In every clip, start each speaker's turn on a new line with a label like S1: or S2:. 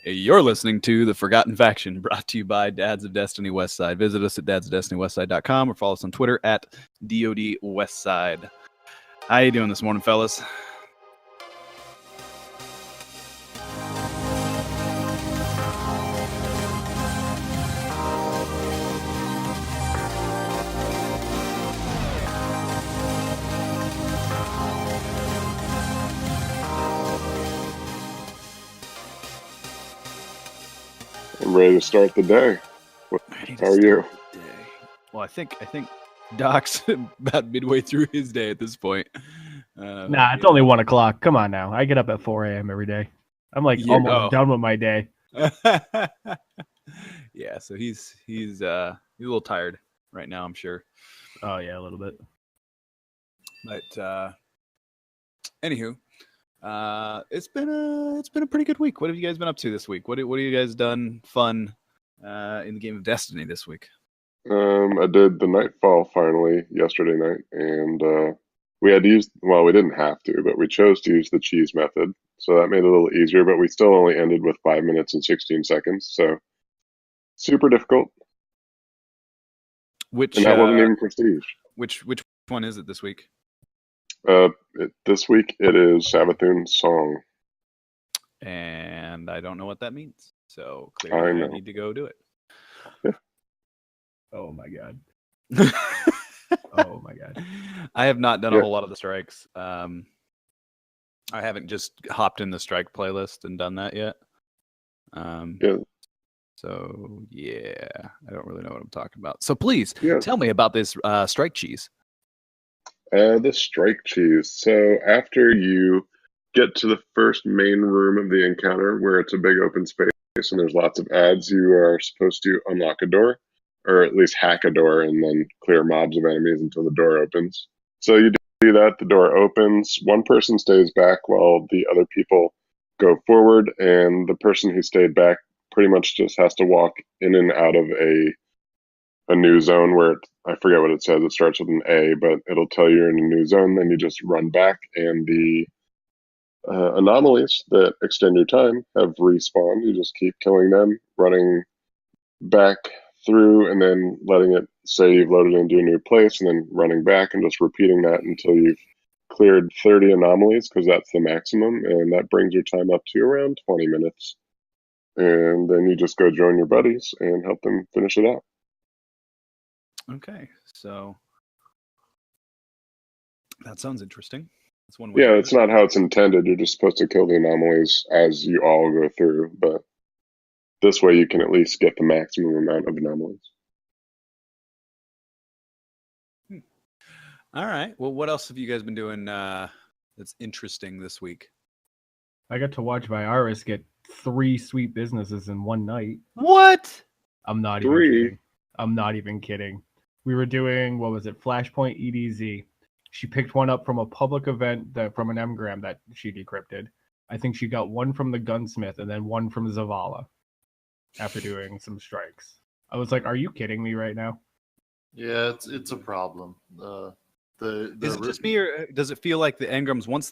S1: You're listening to The Forgotten Faction, brought to you by Dads of Destiny Westside. Visit us at dadsofdestinywestside.com or follow us on Twitter at DOD Westside. How you doing this morning, fellas?
S2: I'm ready to start the day. How are you?
S1: Well, I think Doc's about midway through his day at this point.
S3: Nah, it's only 1 o'clock. Come on now. I get up at 4 a.m. every day. I'm like almost done with my day.
S1: Yeah, so he's a little tired right now, I'm sure.
S3: Oh yeah, a little bit.
S1: But anywho, it's been a pretty good week. What have you guys been up to this week? What have you guys done fun in the game of Destiny this week?
S2: I did the Nightfall finally yesterday night, and we had to use, well, we didn't have to, but we chose to use the cheese method, so that made it a little easier, but we still only ended with 5 minutes and 16 seconds, so super difficult. And that wasn't even prestige.
S1: Which one is it this week?
S2: This week it is Savathun's Song.
S1: And I don't know what that means, so clearly I need to go do it.
S2: Yeah.
S3: Oh my god. Oh my god.
S1: I have not done a whole lot of the strikes. I haven't just hopped in the strike playlist and done that yet. So yeah, I don't really know what I'm talking about. So please tell me about this strike cheese.
S2: The strike cheese. So after you get to the first main room of the encounter, where it's a big open space and there's lots of ads, you are supposed to unlock a door, or at least hack a door, and then clear mobs of enemies until the door opens. So you do that, the door opens, one person stays back while the other people go forward, and the person who stayed back pretty much just has to walk in and out of a new zone where I forget what it says. It starts with an A, but it'll tell you you're in a new zone. Then you just run back, and the anomalies that extend your time have respawned. You just keep killing them, running back through, and then letting it say you've loaded into a new place, and then running back and just repeating that until you've cleared 30 anomalies, because that's the maximum, and that brings your time up to around 20 minutes. And then you just go join your buddies and help them finish it out.
S1: Okay, so that sounds interesting. That's one way.
S2: Yeah, it's not how it's intended. You're just supposed to kill the anomalies as you all go through, but this way you can at least get the maximum amount of anomalies.
S1: All right. Well, what else have you guys been doing that's interesting this week?
S3: I got to watch my Iris get 3 sweet businesses in one night.
S1: What?
S3: I'm not even kidding. I'm not even kidding. We were doing, what was it, Flashpoint EDZ. She picked one up from a public event from an engram that she decrypted. I think she got one from the gunsmith and then one from Zavala after doing some strikes. I was like, are you kidding me right now?
S4: Yeah, it's a problem.
S1: Is it just me, or does it feel like the engrams, once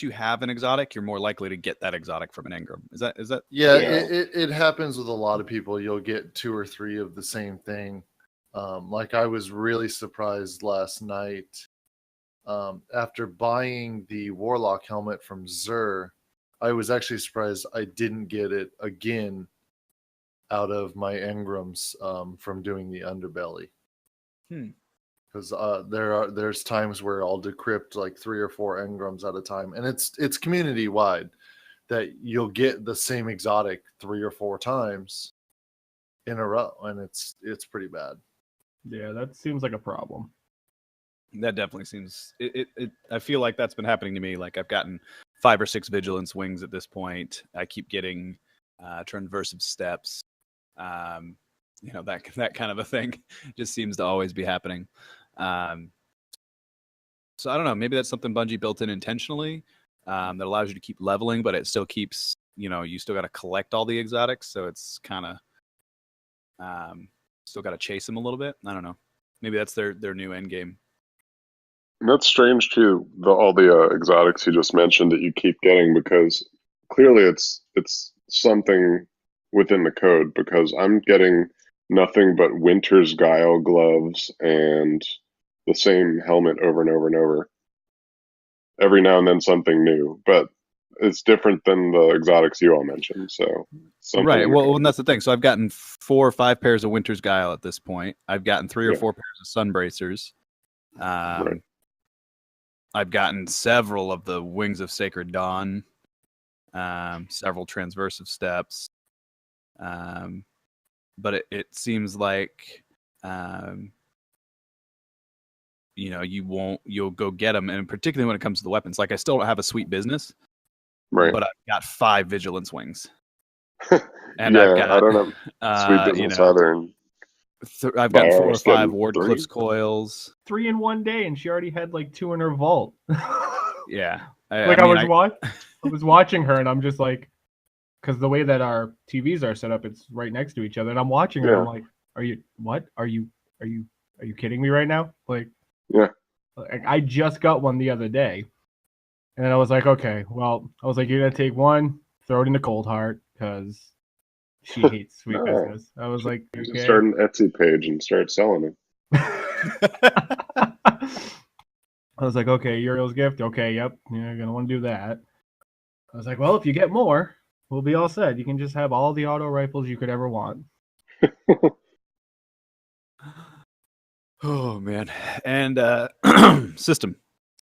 S1: you have an exotic, you're more likely to get that exotic from an engram? Is that?
S4: Yeah, it happens with a lot of people. You'll get 2 or 3 of the same thing. Like I was really surprised last night after buying the Warlock helmet from Xur. I was actually surprised I didn't get it again out of my engrams from doing the underbelly. Because there's times where I'll decrypt like 3 or 4 engrams at a time, and it's community wide that you'll get the same exotic 3 or 4 times in a row, and it's pretty bad.
S3: Yeah, that seems like a problem.
S1: That definitely seems it. I feel like that's been happening to me. Like I've gotten 5 or 6 vigilance wings at this point. I keep getting transversive steps. That kind of a thing just seems to always be happening. So I don't know. Maybe that's something Bungie built in intentionally that allows you to keep leveling, but it still keeps, you still got to collect all the exotics. So it's kind of still got to chase them a little bit. I don't know. Maybe that's their new end game.
S2: And that's strange too. All the exotics you just mentioned that you keep getting, because clearly it's something within the code, because I'm getting nothing but Winter's Guile gloves and the same helmet over and over and over. Every now and then something new, but it's different than the exotics you all mentioned. So
S1: right. Well, and that's the thing. So I've gotten 4 or 5 pairs of Winter's Guile at this point. I've gotten 3 or 4 pairs of Sunbracers.
S2: Right.
S1: I've gotten several of the Wings of Sacred Dawn, several Transversive Steps. But it seems like, you'll go get them. And particularly when it comes to the weapons, like I still don't have a sweet business,
S2: Right.
S1: but I've got 5 Vigilance Wings.
S2: And yeah, I don't have sweet business either. And
S1: I've got 4 or 5 Wardcliffe's coils.
S3: 3 in one day, and she already had like 2 in her vault.
S1: Yeah.
S3: I was watching her, and I'm just like, because the way that our TVs are set up, it's right next to each other, and I'm watching her. I'm like, "Are you kidding me right now?" Like,
S2: yeah.
S3: Like, I just got one the other day, and I was like, okay, well, I was like, you're gonna take one, throw it into Cold Heart because she hates sweet business. I was like,
S2: you can start an Etsy page and start selling it.
S3: I was like, okay, Uriel's gift. Okay, yep, you're gonna want to do that. I was like, well, if you get more, we'll be all set. You can just have all the auto rifles you could ever want.
S1: Oh man. And System.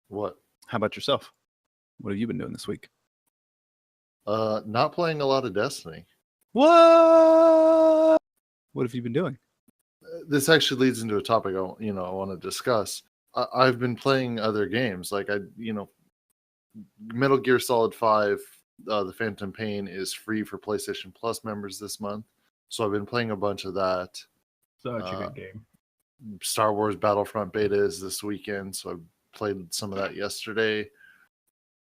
S4: What?
S1: How about yourself? What have you been doing this week?
S4: Not playing a lot of Destiny.
S1: What have you been doing?
S4: This actually leads into a topic I want to discuss. I've been playing other games, like Metal Gear Solid 5, the Phantom Pain is free for PlayStation Plus members this month, so I've been playing a bunch of that.
S3: Such a good game.
S4: Star Wars Battlefront beta is this weekend, so I played some of that yesterday.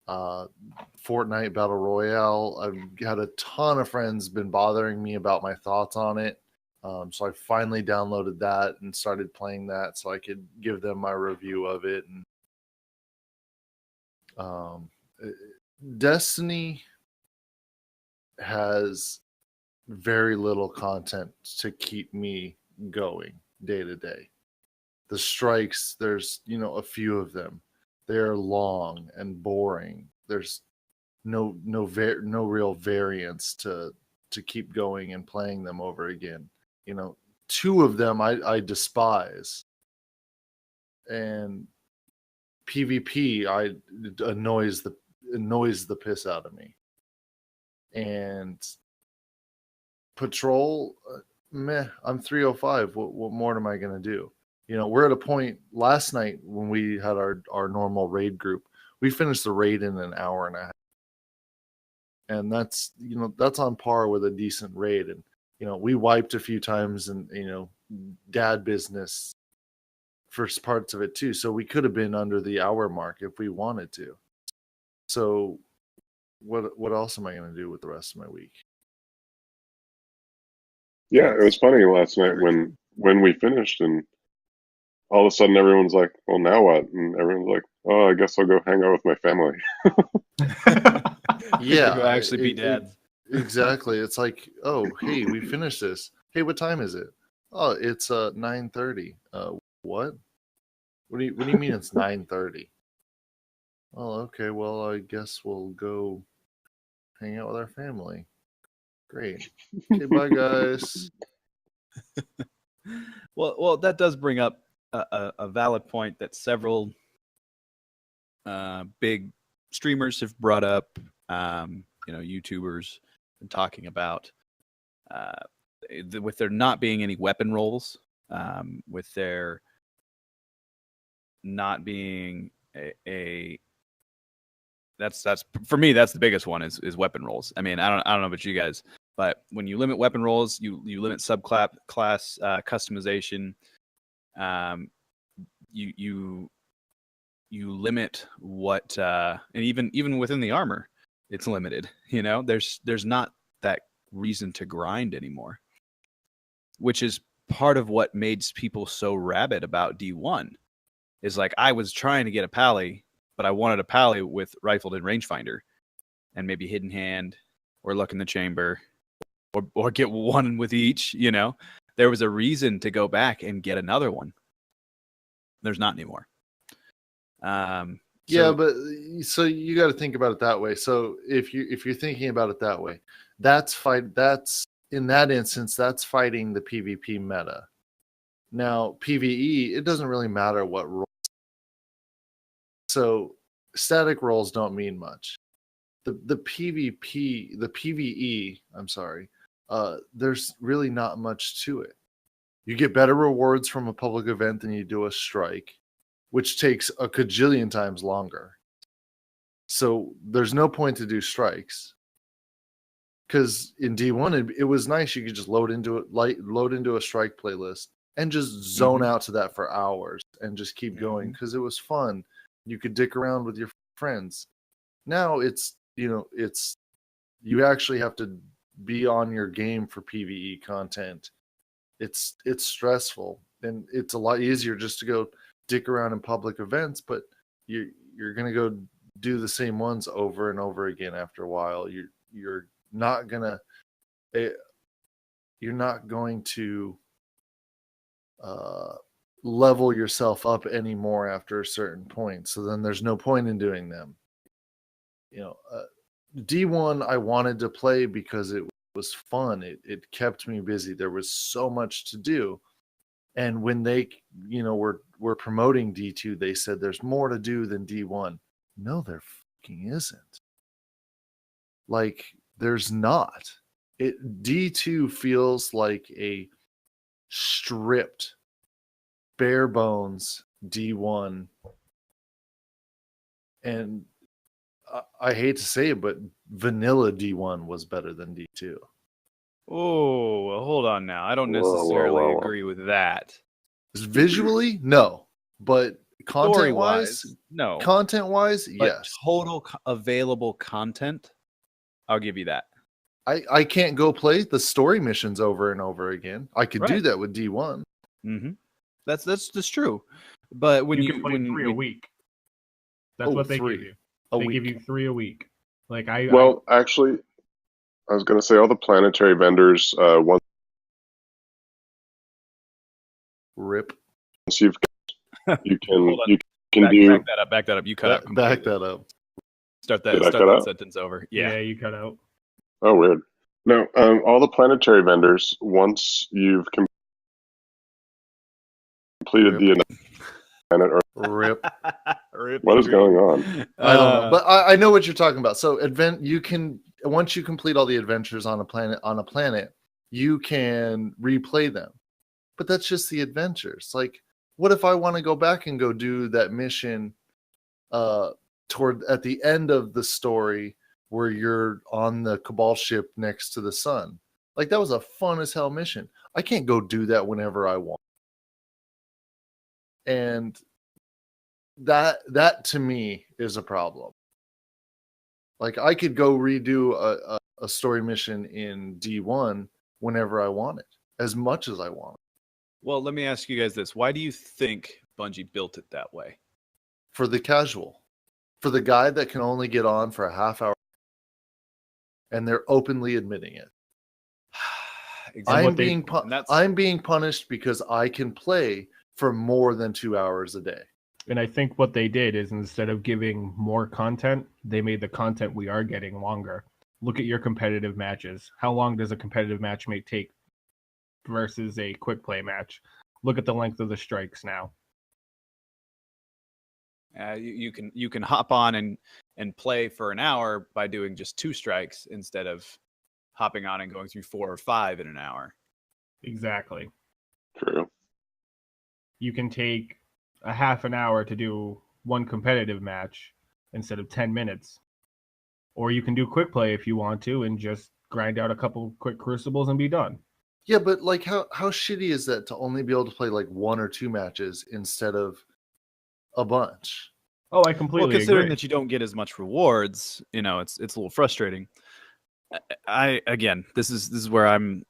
S4: Fortnite Battle Royale, I've had a ton of friends been bothering me about my thoughts on it, so I finally downloaded that and started playing that so I could give them my review of it. And Destiny has very little content to keep me going day to day. The strikes, there's a few of them. They're long and boring. There's no real variance to keep going and playing them over again. 2 of them I despise, and PvP annoys the piss out of me. And Patrol, meh. I'm 305. What more am I gonna do? We're at a point last night when we had our normal raid group. We finished the raid in an hour and a half. And that's on par with a decent raid. And, we wiped a few times and, dad business first parts of it too. So we could have been under the hour mark if we wanted to. So what else am I going to do with the rest of my week?
S2: Yeah, it was funny last night when we finished, and all of a sudden everyone's like, well, now what? And everyone's like, oh, I guess I'll go hang out with my family.
S4: Yeah.
S1: Go actually be dads.
S4: Exactly. It's like, oh, hey, we finished this. Hey, what time is it? Oh, it's 9:30. What? What do you mean it's 9:30? Oh, okay. Well, I guess we'll go hang out with our family. Great. Okay, bye, guys.
S1: Well, that does bring up a valid point that several big streamers have brought up. YouTubers been talking about with there not being any weapon rolls, with there not being a that's for me, that's the biggest one is weapon rolls. I mean, I don't know about you guys, but when you limit weapon rolls, you limit subclass customization. You limit what and even within the armor, it's limited. There's not that reason to grind anymore, which is part of what made people so rabid about D1. Is like, I was trying to get a pally, but I wanted a pally with rifled and rangefinder and maybe hidden hand or Luck in the Chamber, or get one with each, you know, there was a reason to go back and get another one. There's not anymore.
S4: Yeah, but so you got to think about it that way. So if you're thinking about it that way, that's in that instance, that's fighting the PvP meta. Now, PvE, it doesn't really matter what role. So static roles don't mean much. The PvE, I'm sorry, there's really not much to it. You get better rewards from a public event than you do a strike, which takes a cajillion times longer. So there's no point to do strikes. Because in D1, it was nice. You could just load into a strike playlist and just zone out to that for hours and just keep going because it was fun. You could dick around with your friends. Now it's you actually have to be on your game for PvE content. It's stressful, and it's a lot easier just to go dick around in public events, but you're gonna go do the same ones over and over again after a while. You're not going to level yourself up anymore after a certain point. So then there's no point in doing them. D1 I wanted to play because it was fun. It kept me busy. There was so much to do. And when they, were promoting D2, they said there's more to do than D1. No, there fucking isn't. Like, there's not. D2 feels like a stripped, bare bones D1. And I hate to say it, but vanilla D1 was better than D2.
S1: Oh, well, hold on now. I don't necessarily agree with that.
S4: Visually, no. But content-wise,
S1: no.
S4: Content-wise, yes.
S1: Total available content, I'll give you that.
S4: I can't go play the story missions over and over again. I could do that with D1.
S1: Mm-hmm. That's true. But when
S3: you can play 3 a week. That's what they give you. They give you 3 a week. Like
S2: actually, I was going to say all the planetary vendors. Once you can
S1: back that up. You cut out.
S4: Completely. Back that up.
S1: Start that sentence over. Yeah,
S3: you cut out.
S2: Oh, weird. No, all the planetary vendors. Once you've completed the planet or
S4: Rip.
S2: What is going on?
S4: I don't know, but I know what you're talking about. So once you complete all the adventures on a planet, you can replay them. But that's just the adventures. Like, what if I want to go back and go do that mission at the end of the story where you're on the Cabal ship next to the sun? Like, that was a fun as hell mission. I can't go do that whenever I want. And that to me is a problem. Like, I could go redo a story mission in D1 whenever I want it, as much as I want it.
S1: Well, let me ask you guys this. Why do you think Bungie built it that way?
S4: For the casual. For the guy that can only get on for a half hour. And they're openly admitting it.
S1: Exactly.
S4: I'm being punished because I can play for more than 2 hours a day.
S3: And I think what they did is, instead of giving more content, they made the content we are getting longer. Look at your competitive matches. How long does a competitive match take versus a quick play match? Look at the length of the strikes now.
S1: You can hop on and play for an hour by doing just 2 strikes instead of hopping on and going through 4 or 5 in an hour.
S3: Exactly.
S2: True.
S3: You can take a half an hour to do one competitive match instead of 10 minutes. Or you can do quick play if you want to and just grind out a couple quick crucibles and be done.
S4: Yeah, but like how shitty is that to only be able to play like 1 or 2 matches instead of a bunch?
S3: Oh, I completely agree.
S1: Considering that you don't get as much rewards, it's a little frustrating. This is where I'm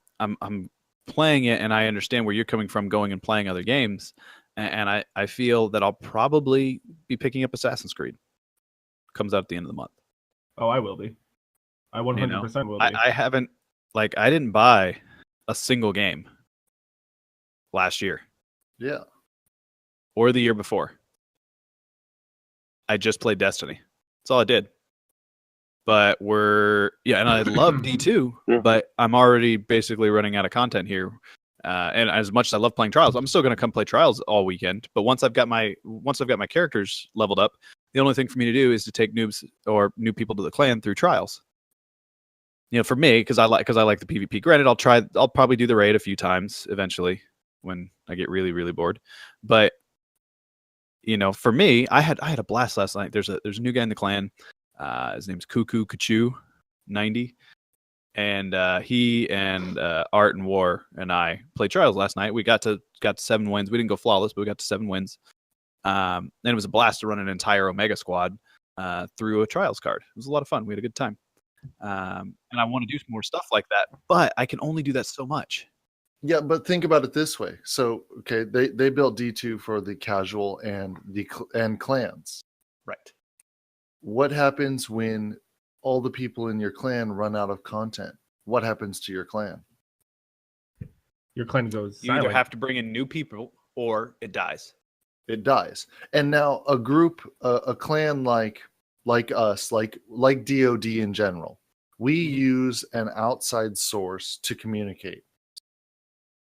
S1: playing it, and I understand where you're coming from, going and playing other games, and I feel that I'll probably be picking up Assassin's Creed. Comes out at the end of the month.
S3: Oh, I will be. I 100% will be.
S1: I haven't, like, I didn't buy a single game last year.
S4: Yeah.
S1: Or the year before. I just played Destiny. That's all I did. But and I love D2,
S2: Yeah.
S1: but I'm already basically running out of content here. And as much as I love playing Trials, I'm still going to come play Trials all weekend. But once I've got my characters leveled up, the only thing for me to do is to take noobs or new people to the clan through Trials. For me, because I like the PvP. Granted, I'll probably do the raid a few times eventually when I get really, really bored. But for me, I had a blast last night. There's a new guy in the clan. His name's Cuckoo Kachu 90, and he and Art and War and I played Trials last night. We got to 7 wins. We didn't go flawless, but we got to 7 wins. And it was a blast to run an entire Omega squad through a Trials card. It was a lot of fun. We had a good time. And I want to do more stuff like that, but I can only do that so much.
S4: Yeah, but think about it this way. So, okay, they built D2 for the casual and clans.
S1: Right.
S4: What happens when all the people in your clan run out of content? What happens to your clan?
S3: Your clan goes
S1: You
S3: silent.
S1: either have to bring in new people or it dies.
S4: It dies. And now a group, a clan like us, like DoD in general, we use an outside source to communicate.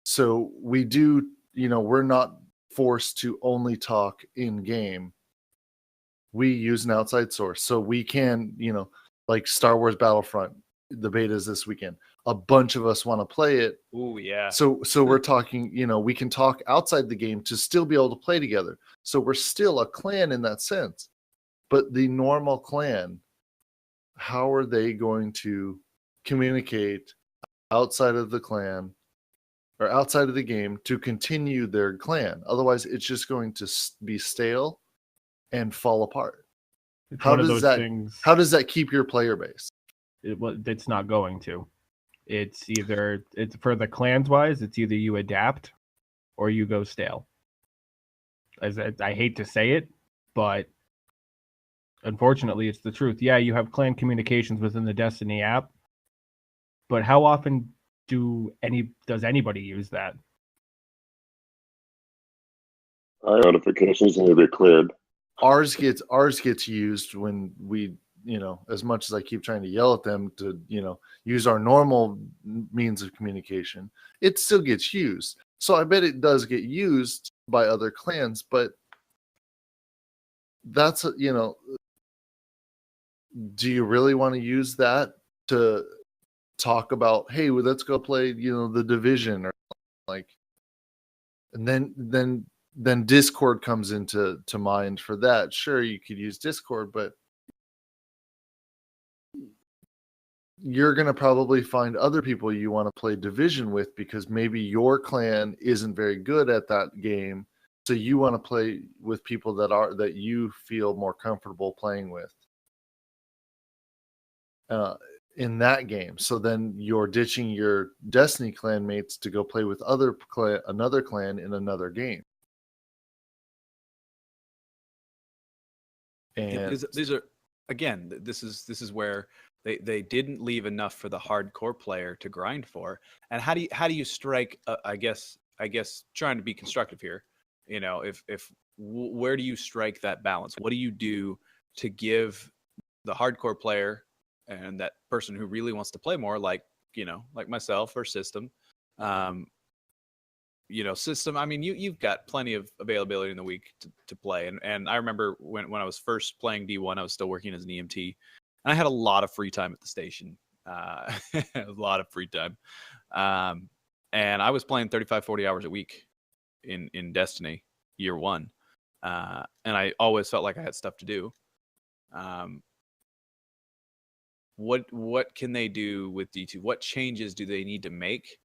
S4: So we do, we're not forced to only talk in game. We use an outside source. So we can, like Star Wars Battlefront, the beta is this weekend. A bunch of us want to play it.
S1: Ooh, yeah.
S4: So we're talking, we can talk outside the game to still be able to play together. So we're still a clan in that sense. But the normal clan, how are they going to communicate outside of the clan or outside of the game to continue their clan? Otherwise, it's just going to be stale and fall apart. How does that keep your player base?
S3: It's not going to. It's for the clans wise, it's either you adapt or you go stale. I hate to say it, but unfortunately, it's the truth. Yeah, you have clan communications within the Destiny app, but how often does anybody use that?
S2: Our notifications need to be cleared.
S4: Ours gets used when we, as much as I keep trying to yell at them to, use our normal means of communication, it still gets used. So I bet it does get used by other clans, but that's, do you really want to use that to talk about, hey, well, let's go play, the Division or like, and then Discord comes into mind for that. Sure, you could use Discord, but you're going to probably find other people you want to play Division with because maybe your clan isn't very good at that game. So you want to play with people that you feel more comfortable playing with in that game. So then you're ditching your Destiny clan mates to go play with another clan in another game. And
S1: these are, again, this is where they didn't leave enough for the hardcore player to grind for. And how do you strike? I guess trying to be constructive here. Where do you strike that balance? What do you do to give the hardcore player and that person who really wants to play more, like myself or System, System, I mean, you've got plenty of availability in the week to play. And I remember when I was first playing D1, I was still working as an EMT. And I had a lot of free time at the station. A lot of free time. And I was playing 35, 40 hours a week in Destiny year one. And I always felt like I had stuff to do. What can they do with D2? What changes do they need to make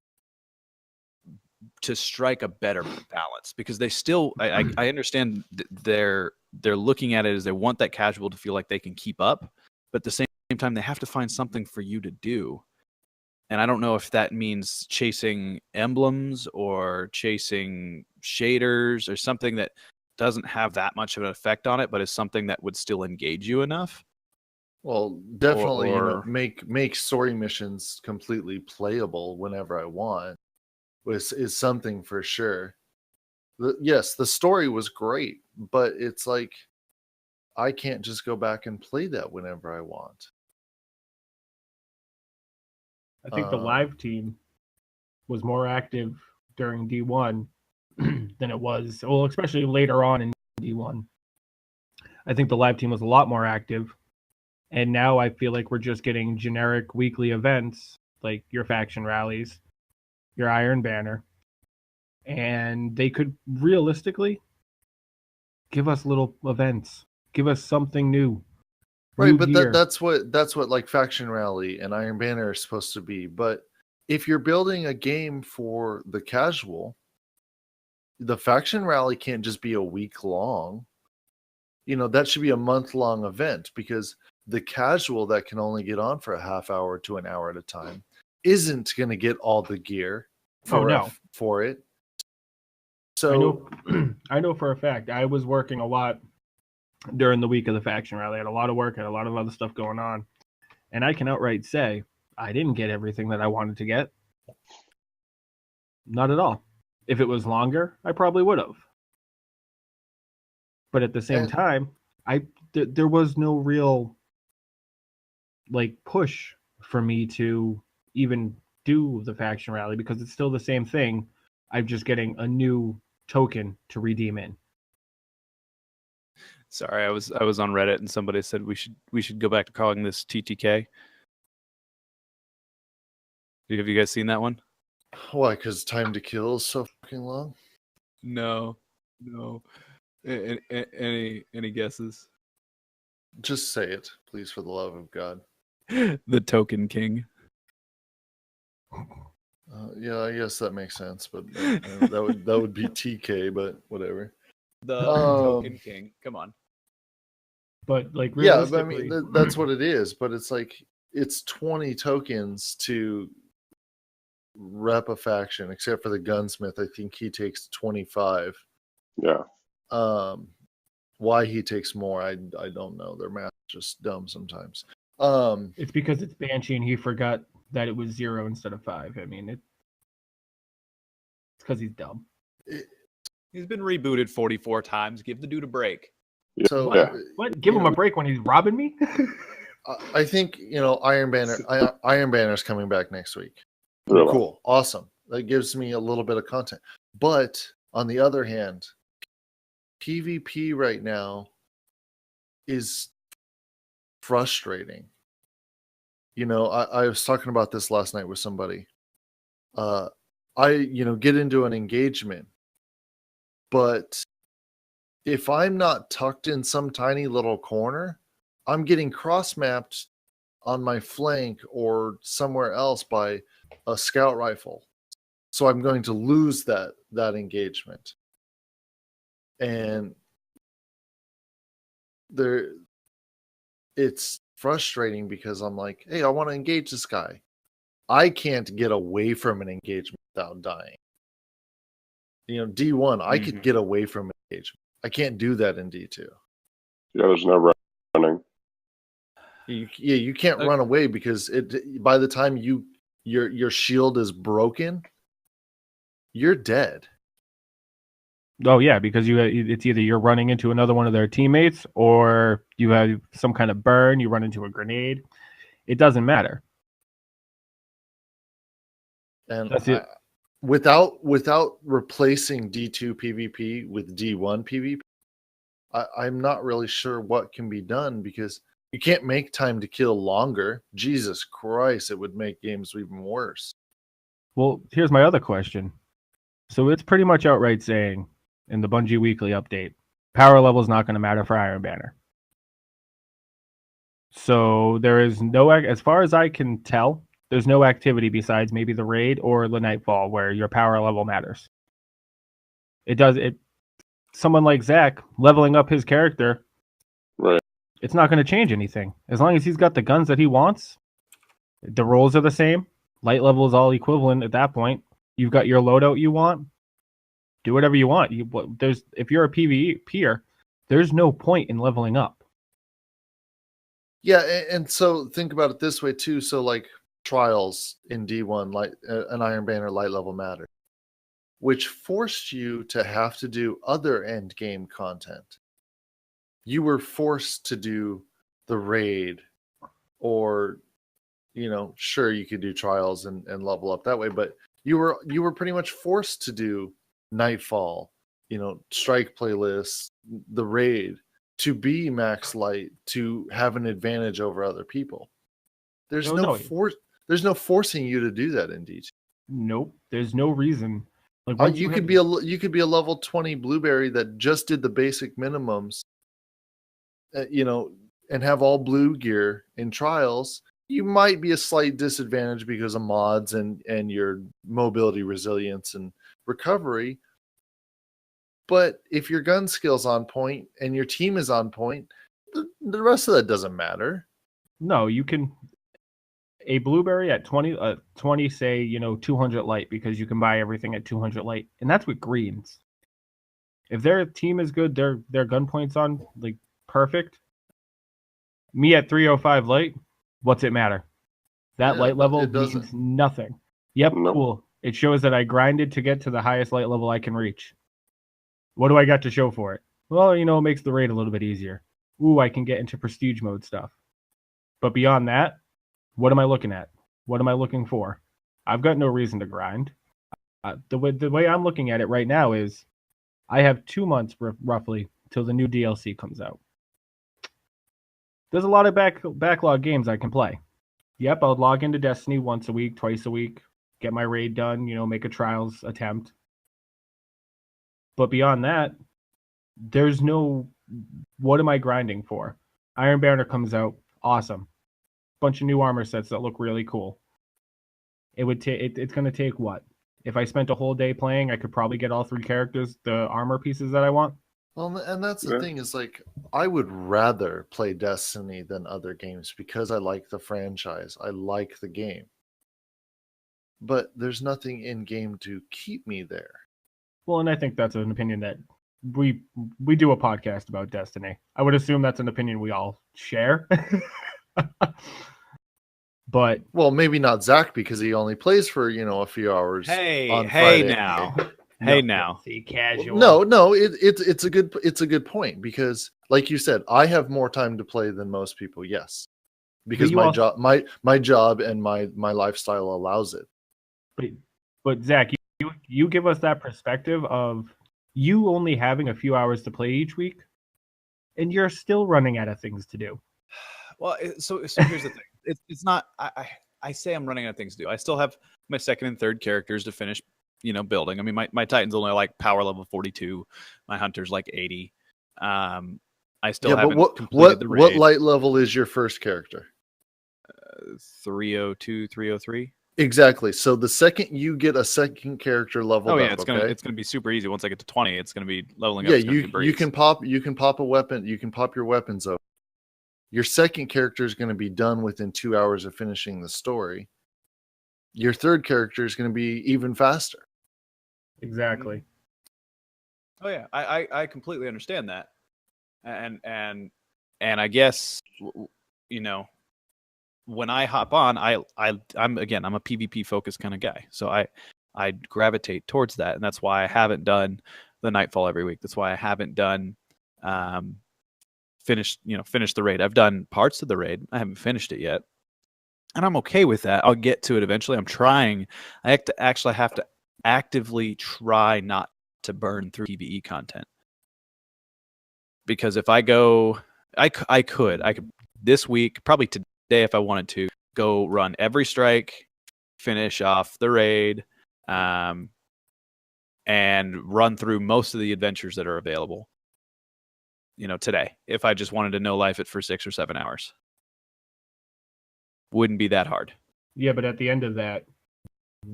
S1: to strike a better balance? Because they still, I understand they're looking at it as they want that casual to feel like they can keep up, but at the same time, they have to find something for you to do. And I don't know if that means chasing emblems or chasing shaders or something that doesn't have that much of an effect on it, but is something that would still engage you enough.
S4: Well, definitely,
S1: Or-
S4: make story missions completely playable whenever I want is something for sure. Yes, the story was great, but it's like I can't just go back and play that whenever I want.
S3: I think the live team was more active during D1 than it was, well, especially later on in D1. I think the live team was a lot more active. And now I feel like we're just getting generic weekly events like your faction rallies, your Iron Banner. And they could realistically give us little events, give us something new.
S4: Right,
S3: new
S4: but
S3: gear.
S4: that's what like Faction Rally and Iron Banner are supposed to be. But if you're building a game for the casual, the Faction Rally can't just be a week long. That should be a month-long event, because the casual that can only get on for a half hour to an hour at a time isn't going to get all the gear for it. So
S3: I know for a fact I was working a lot during the week of the faction rally. I had a lot of work, had a lot of other stuff going on. And I can outright say I didn't get everything that I wanted to get. Not at all. If it was longer, I probably would have. But at the same time, there was no real push for me to even do the faction rally, because it's still the same thing. I'm just getting a new token to redeem in.
S1: Sorry, I was on Reddit and somebody said we should go back to calling this TTK. Have you guys seen that one?
S4: Why? Because time to kill is so fucking long?
S1: No. Any guesses?
S4: Just say it, please, for the love of God.
S1: The Token King.
S4: Yeah, I guess that makes sense, but that would be TK, but whatever.
S1: The Token King. Come on.
S3: But
S4: yeah, but I mean that's what it is. But it's it's 20 tokens to rep a faction, except for the gunsmith. I think he takes 25.
S2: Yeah.
S4: Why he takes more, I don't know. Their math is just dumb sometimes.
S3: It's because it's Banshee and he forgot that it was 0 instead of 5. I mean, it's because he's dumb.
S1: He's been rebooted 44 times. Give the dude a break.
S4: So
S3: what? Give him a break when he's robbing me?
S4: I think Iron Banner's coming back next week.
S2: Really?
S4: Cool, awesome. That gives me a little bit of content. But on the other hand, PvP right now is frustrating. I was talking about this last night with somebody. I get into an engagement, but if I'm not tucked in some tiny little corner, I'm getting cross-mapped on my flank or somewhere else by a scout rifle. So I'm going to lose that engagement. And it's frustrating because I'm like, hey, I want to engage this guy. I can't get away from an engagement without dying. D1, I could get away from an engagement. I can't do that in D2.
S2: Yeah, there's no running.
S4: You can't run away, because by the time your shield is broken, you're dead.
S3: Oh yeah, because it's either you're running into another one of their teammates, or you have some kind of burn, you run into a grenade. It doesn't matter.
S4: And
S3: that's it.
S4: Without replacing D2 PvP with D1 PvP, I'm not really sure what can be done, because you can't make time to kill longer. Jesus Christ, it would make games even worse.
S3: Well, here's my other question. So it's pretty much outright saying in the Bungie Weekly update, power level is not going to matter for Iron Banner. So there is no, as far as I can tell, there's no activity besides maybe the raid or the Nightfall where your power level matters. Someone like Zach leveling up his character,
S2: right?
S3: It's not going to change anything. As long as he's got the guns that he wants, the rolls are the same. Light level is all equivalent at that point. You've got your loadout you want. Do whatever you want. If you're a PvPer, there's no point in leveling up.
S4: Yeah, and so think about it this way too. So like trials in D1, like an Iron Banner light level matter, which forced you to have to do other end game content. You were forced to do the raid, or sure, you could do trials and level up that way, but you were pretty much forced to do Nightfall, strike playlists, the raid, to be max light, to have an advantage over other people. There's there's no forcing you to do that in D2.
S3: Nope, there's no reason. Like
S4: you could be a level 20 blueberry that just did the basic minimums, and have all blue gear in trials. You might be a slight disadvantage because of mods and your mobility, resilience, and recovery. But if your gun skill's on point and your team is on point, the rest of that doesn't matter.
S3: No, you can a blueberry at 20 say 200 light, because you can buy everything at 200 light, and that's with greens. If their team is good, their gun points on like perfect. Me at 305 light, what's it matter? That light level means nothing. Yep, nope. Cool. It shows that I grinded to get to the highest light level I can reach. What do I got to show for it? Well, it makes the raid a little bit easier. Ooh, I can get into prestige mode stuff. But beyond that, what am I looking at? What am I looking for? I've got no reason to grind. The way I'm looking at it right now is I have 2 months roughly till the new DLC comes out. There's a lot of backlog games I can play. Yep, I'll log into Destiny once a week, twice a week, get my raid done, make a trials attempt. But beyond that, there's no, what am I grinding for? Iron Banner comes out, awesome. Bunch of new armor sets that look really cool. It's going to take what? If I spent a whole day playing, I could probably get all 3 characters, the armor pieces that I want.
S4: Well, and that's the thing is, like, I would rather play Destiny than other games because I like the franchise. I like the game. But there's nothing in game to keep me there.
S3: Well, and I think that's an opinion that we do a podcast about Destiny. I would assume that's an opinion we all share. But
S4: maybe not Zach, because he only plays for a few hours.
S1: Hey now.
S3: See, casual.
S4: No, it's a good point, because like you said, I have more time to play than most people. Yes, because my job and my lifestyle allows it.
S3: But Zach, you give us that perspective of you only having a few hours to play each week, and you're still running out of things to do.
S1: Well, so here's the thing. It's not. I say I'm running out of things to do. I still have my second and third characters to finish, building. I mean, my Titan's only like power level 42. My Hunter's like 80. I still haven't completed the raid.
S4: What light level is your first character?
S1: 302, 303.
S4: Exactly. So the second you get a second character level,
S1: it's gonna be super easy. Once I get to 20, it's gonna be leveling up.
S4: Yeah, you can pop a weapon. You can pop your weapons up. Your second character is going to be done within 2 hours of finishing the story. Your third character is going to be even faster.
S3: Exactly.
S1: Oh yeah, I completely understand that, and I guess when I hop on, I'm a PvP focused kind of guy, so I gravitate towards that, and that's why I haven't done the Nightfall every week. That's why I haven't done finish the raid. I've done parts of the raid. I haven't finished it yet, and I'm okay with that. I'll get to it eventually. I'm trying. I have to actively try not to burn through PvE content, because if I go, I could this week, probably today if I wanted to, go run every strike, finish off the raid, and run through most of the adventures that are available. Today, if I just wanted to know life it for 6 or 7 hours, wouldn't be that hard.
S3: Yeah, but at the end of that,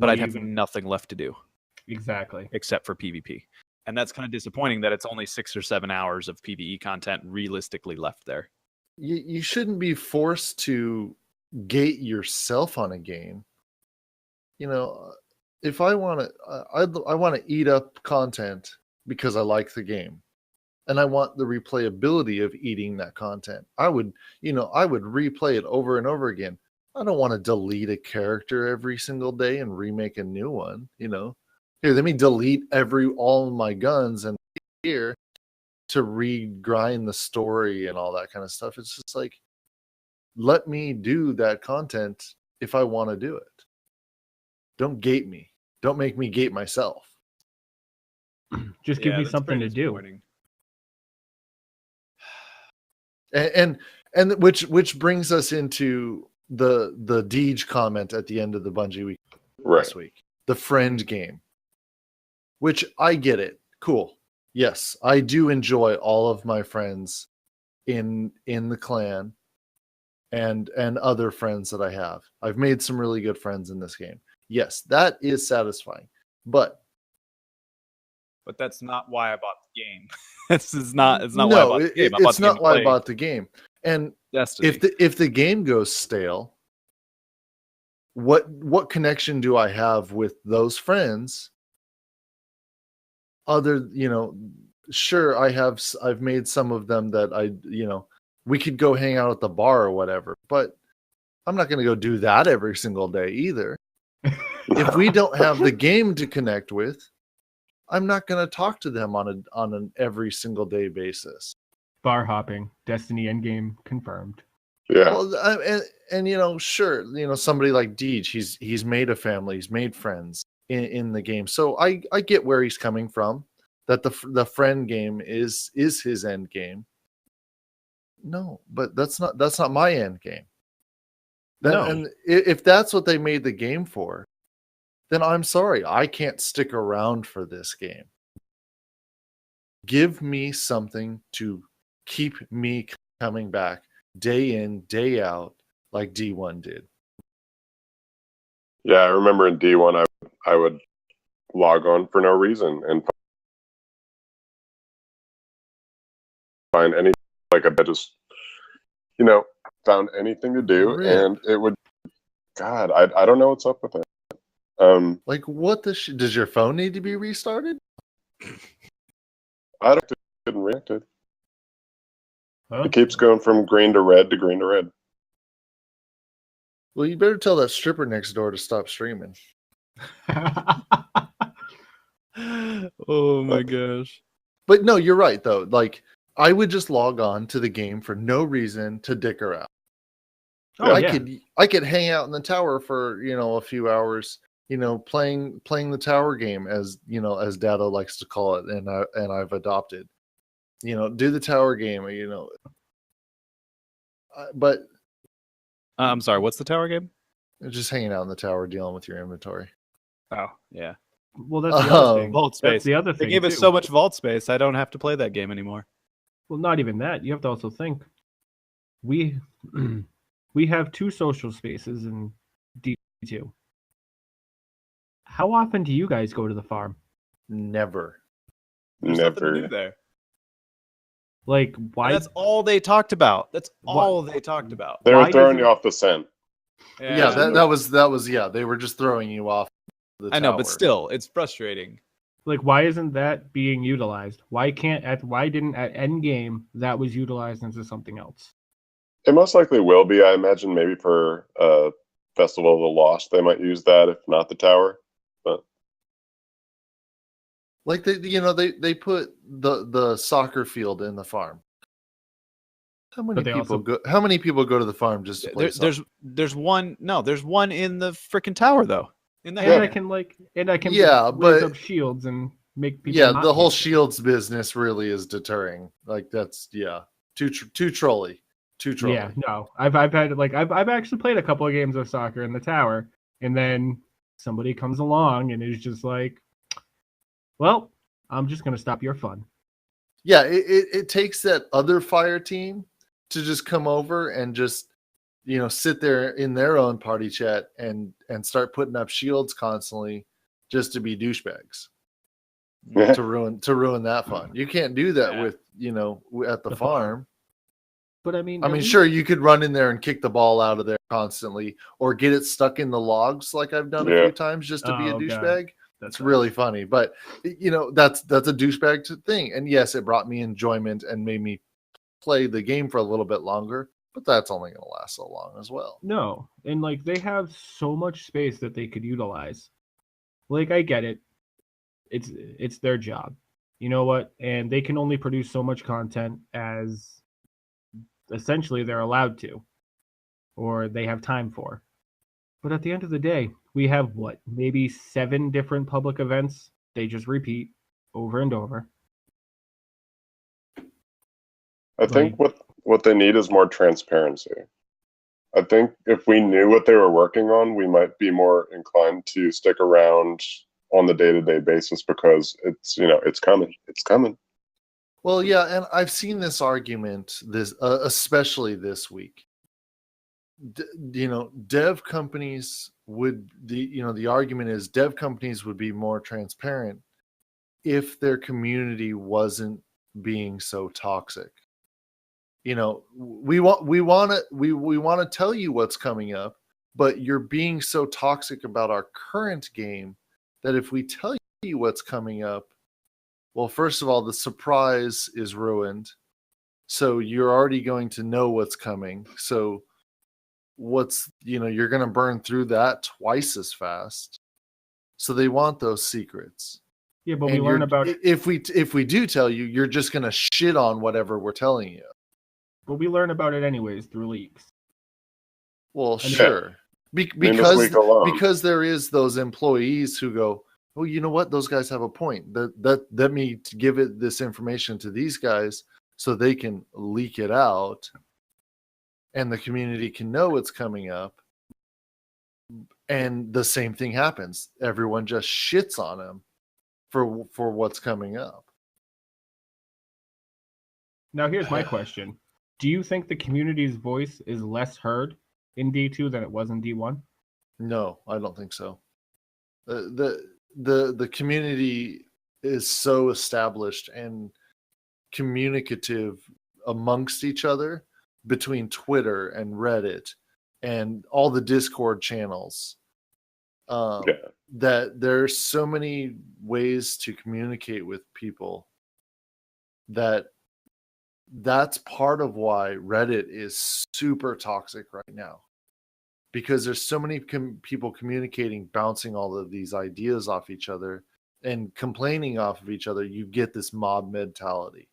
S1: I'd have nothing left to do.
S3: Exactly.
S1: Except for PvP. And that's kind of disappointing that it's only 6 or 7 hours of PvE content realistically left there.
S4: You shouldn't be forced to gate yourself on a game. If I want to, I want to eat up content because I like the game. and I want the replayability of eating that content. I would replay it over and over again. I don't want to delete a character every single day and remake a new one. Here, let me delete all of my guns and gear to regrind the story and all that kind of stuff. It's just like, let me do that content if I want to do it. Don't gate me. Don't make me gate myself.
S3: Just give me something to do.
S4: And which brings us into the Deej comment at the end of the Bungie week last week. The friend game. Which I get it. Cool. Yes, I do enjoy all of my friends in the clan and other friends that I have. I've made some really good friends in this game. Yes, that is satisfying. But
S1: that's not why I bought the game. It's not why I bought the game.
S4: It's not why I bought the game. And
S1: Destiny.
S4: if the game goes stale, what connection do I have with those friends? Sure, I've made some of them that we could go hang out at the bar or whatever, but I'm not going to go do that every single day either. If we don't have the game to connect with, I'm not going to talk to them on an every single day basis.
S3: Bar hopping, Destiny endgame confirmed.
S2: Yeah.
S4: Well, and sure, somebody like Deej, he's made a family, he's made friends in the game. So I get where he's coming from. That the friend game is his end game. No, but that's not my end game.
S3: No.
S4: And if that's what they made the game for, then I'm sorry, I can't stick around for this game. Give me something to keep me coming back day in, day out, like D1 did.
S2: Yeah, I remember in D1, I would log on for no reason and find any, like I just, found anything to do,
S4: Really?
S2: and it would, God, I don't know what's up with it.
S4: Like, what does your phone need to be restarted?
S2: I don't get reacted.
S3: Huh?
S2: It keeps going from green to red to green to red.
S4: Well, you better tell that stripper next door to stop streaming.
S1: Oh my gosh.
S4: But no, you're right though. Like, I would just log on to the game for no reason to dick around.
S3: Oh,
S4: I could hang out in the tower for a few hours, playing the tower game, as Dado likes to call it, and I've adopted. Do the tower game, but
S1: I'm sorry, what's the tower game?
S4: just hanging out in the tower, dealing with your inventory.
S1: Oh, yeah.
S3: Well, that's the other thing.
S1: Vault space.
S3: That's the other thing.
S1: They gave us
S3: too.
S1: so much vault space, I don't have to play that game anymore.
S3: Well, not even that. You have to also think. We have 2 social spaces in D2. How often do you guys go to the farm?
S4: Never.
S1: There's nothing to do there.
S3: Like, why?
S1: And that's all they talked about. That's all they talked about.
S2: They
S3: Why
S2: were throwing
S3: does
S2: you off the scent.
S4: Yeah, that was yeah. They were just throwing you off.
S1: I know, but still, it's frustrating.
S3: Like, why isn't that being utilized? Why didn't at end game that was utilized into something else?
S2: It most likely will be. I imagine maybe for Festival of the Lost, they might use that, if not the tower. But
S4: like they put the soccer field in the farm. How many people go to the farm just to play soccer?
S1: There's one in the freaking tower though. In the
S3: I can raise up shields and make people.
S4: Yeah,
S3: not
S4: the whole
S3: use it.
S4: shields business really is deterring. Like, that's too trolly. Too trolly.
S3: Yeah, no, I've had I've actually played a couple of games of soccer in the tower, and then somebody comes along and is just like, "Well, I'm just gonna stop your fun."
S4: Yeah, it takes that other fire team to just come over and just sit there in their own party chat and start putting up shields constantly just to be douchebags. to ruin that fun. You can't do that with at the farm.
S3: But I mean,
S4: sure, you could run in there and kick the ball out of there constantly, or get it stuck in the logs like I've done a few times just to be a douchebag. It's really funny, but that's a douchebag thing. And yes, it brought me enjoyment and made me play the game for a little bit longer, but that's only going to last so long as well.
S3: No, and like they have so much space that they could utilize. Like I get it. It's their job. You know what? And they can only produce so much content as essentially they're allowed to or they have time for. But at the end of the day, we have maybe 7 different public events. They just repeat over and over.
S2: I think what they need is more transparency. I think if we knew what they were working on, we might be more inclined to stick around on the day-to-day basis because it's coming.
S4: Well, yeah, and I've seen this argument especially this week. Dev companies the argument is dev companies would be more transparent if their community wasn't being so toxic. We want to tell you what's coming up, but you're being so toxic about our current game that if we tell you what's coming up, well, first of all, the surprise is ruined. So you're already going to know what's coming. So you're going to burn through that twice as fast. So they want those secrets.
S3: Yeah, but we learn about it.
S4: If we do tell you, you're just going to shit on whatever we're telling you.
S3: But we learn about it anyways through leaks.
S4: Well, sure. Because there is those employees who go, oh, you know what? Those guys have a point. Let me give this information to these guys so they can leak it out and the community can know what's coming up. And the same thing happens. Everyone just shits on them for what's coming up.
S3: Now, here's my question. Do you think the community's voice is less heard in D2 than it was in D1?
S4: No, I don't think so. The community is so established and communicative amongst each other between Twitter and Reddit and all the Discord channels. That there's so many ways to communicate with people that's part of why Reddit is super toxic right now, because there's so many people communicating, bouncing all of these ideas off each other and complaining off of each other. You get this mob mentality.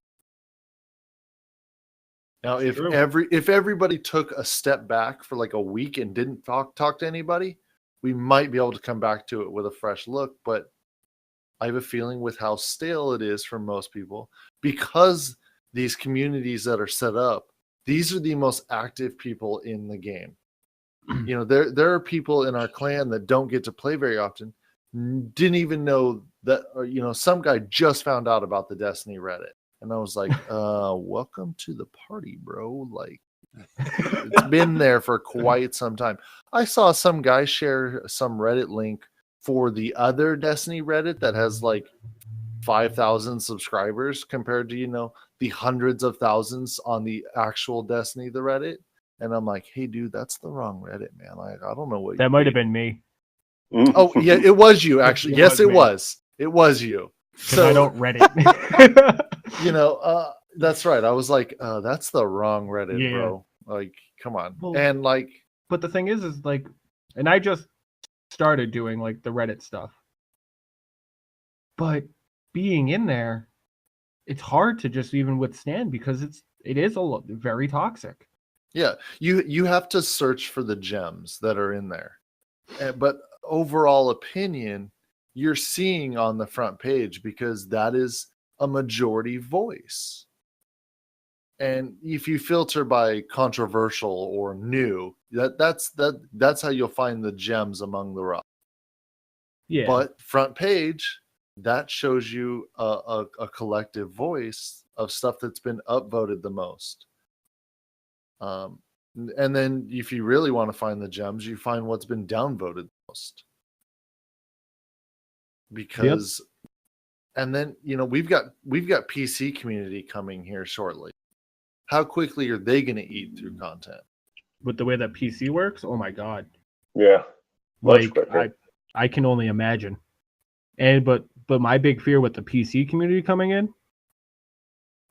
S4: Now, if everybody took a step back for like a week and didn't talk to anybody, we might be able to come back to it with a fresh look. But I have a feeling with how stale it is for most people, because these communities that are set up, these are the most active people in the game. There are people in our clan that don't get to play very often, didn't even know that, or, some guy just found out about the Destiny Reddit. And I was like, welcome to the party, bro. Like, it's been there for quite some time. I saw some guy share some Reddit link for the other Destiny Reddit that has like 5,000 subscribers compared to, the hundreds of thousands on the actual Destiny, the Reddit. And I'm like, hey, dude, that's the wrong Reddit, man. Like, I don't know what
S3: that might have been me.
S4: Oh, yeah, it was you, actually. Yes, it was. It was you.
S3: So I don't Reddit.
S4: That's right. I was like, that's the wrong Reddit, bro. Like, come on.
S3: Well,
S4: and like,
S3: but the thing is like, and I just started doing like the Reddit stuff. But being in there, it's hard to just even withstand because it is very toxic.
S4: Yeah, you have to search for the gems that are in there. But overall opinion, you're seeing on the front page because that is a majority voice. And if you filter by controversial or new, that's how you'll find the gems among the rock.
S3: Yeah.
S4: But front page, that shows you a collective voice of stuff that's been upvoted the most. And then if you really want to find the gems, you find what's been downvoted the most. Because and then we've got PC community coming here shortly. How quickly are they going to eat through content?
S3: With the way that PC works, oh my god.
S2: Yeah.
S3: Like I can only imagine. But my big fear with the PC community coming in,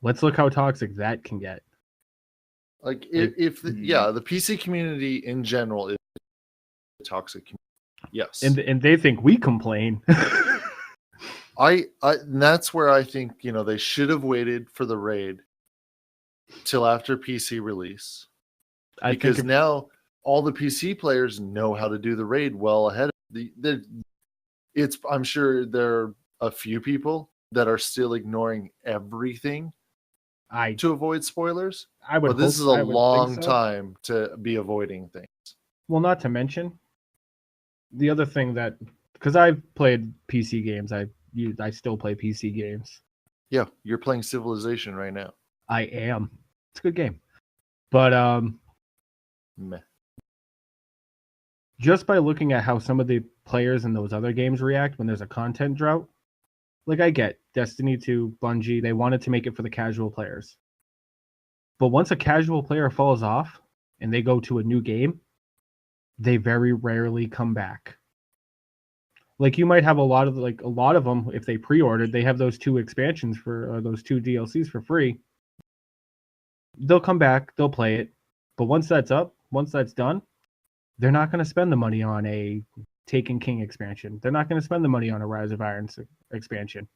S3: let's look how toxic that can get.
S4: Like the PC community in general is a toxic community. Yes.
S3: And they think we complain.
S4: And that's where I think, they should have waited for the raid till after PC release. Because now all the PC players know how to do the raid well ahead of I'm sure there are a few people that are still ignoring everything to avoid spoilers. But this is a long time to be avoiding things.
S3: Well, not to mention the other thing that, because I've played PC games, I still play PC games.
S4: Yeah, you're playing Civilization right now.
S3: I am. It's a good game. But
S4: meh.
S3: Just by looking at how some of the players in those other games react when there's a content drought, like I get Destiny 2, Bungie, they wanted to make it for the casual players. But once a casual player falls off and they go to a new game, they very rarely come back. Like you might have a lot of them, if they pre-ordered, they have those 2 expansions those 2 DLCs for free. They'll come back, they'll play it. But once that's done, they're not going to spend the money on a Taken King expansion. They're not going to spend the money on a Rise of Iron expansion.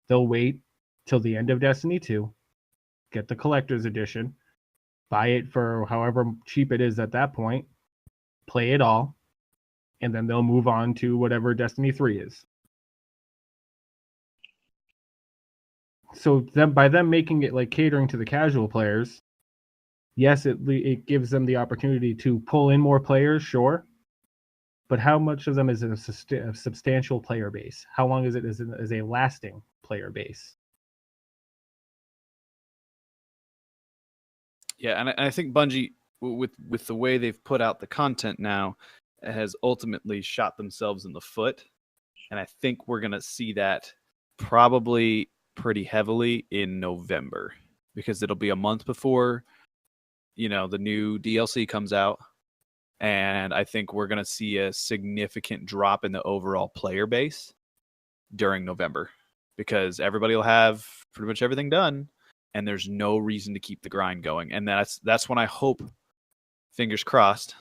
S3: They'll wait till the end of Destiny 2, get the collector's edition, buy it for however cheap it is at that point, play it all, and then they'll move on to whatever Destiny 3 is. So by them making it like catering to the casual players, yes, it gives them the opportunity to pull in more players, sure. But how much of them is a substantial player base? How long is it as a lasting player base?
S1: Yeah, and I think Bungie, with the way they've put out the content now, has ultimately shot themselves in the foot. And I think we're going to see that probably pretty heavily in November, because it'll be a month before the new DLC comes out, and I think we're going to see a significant drop in the overall player base during November, because everybody will have pretty much everything done, and there's no reason to keep the grind going. And that's when I hope, fingers crossed,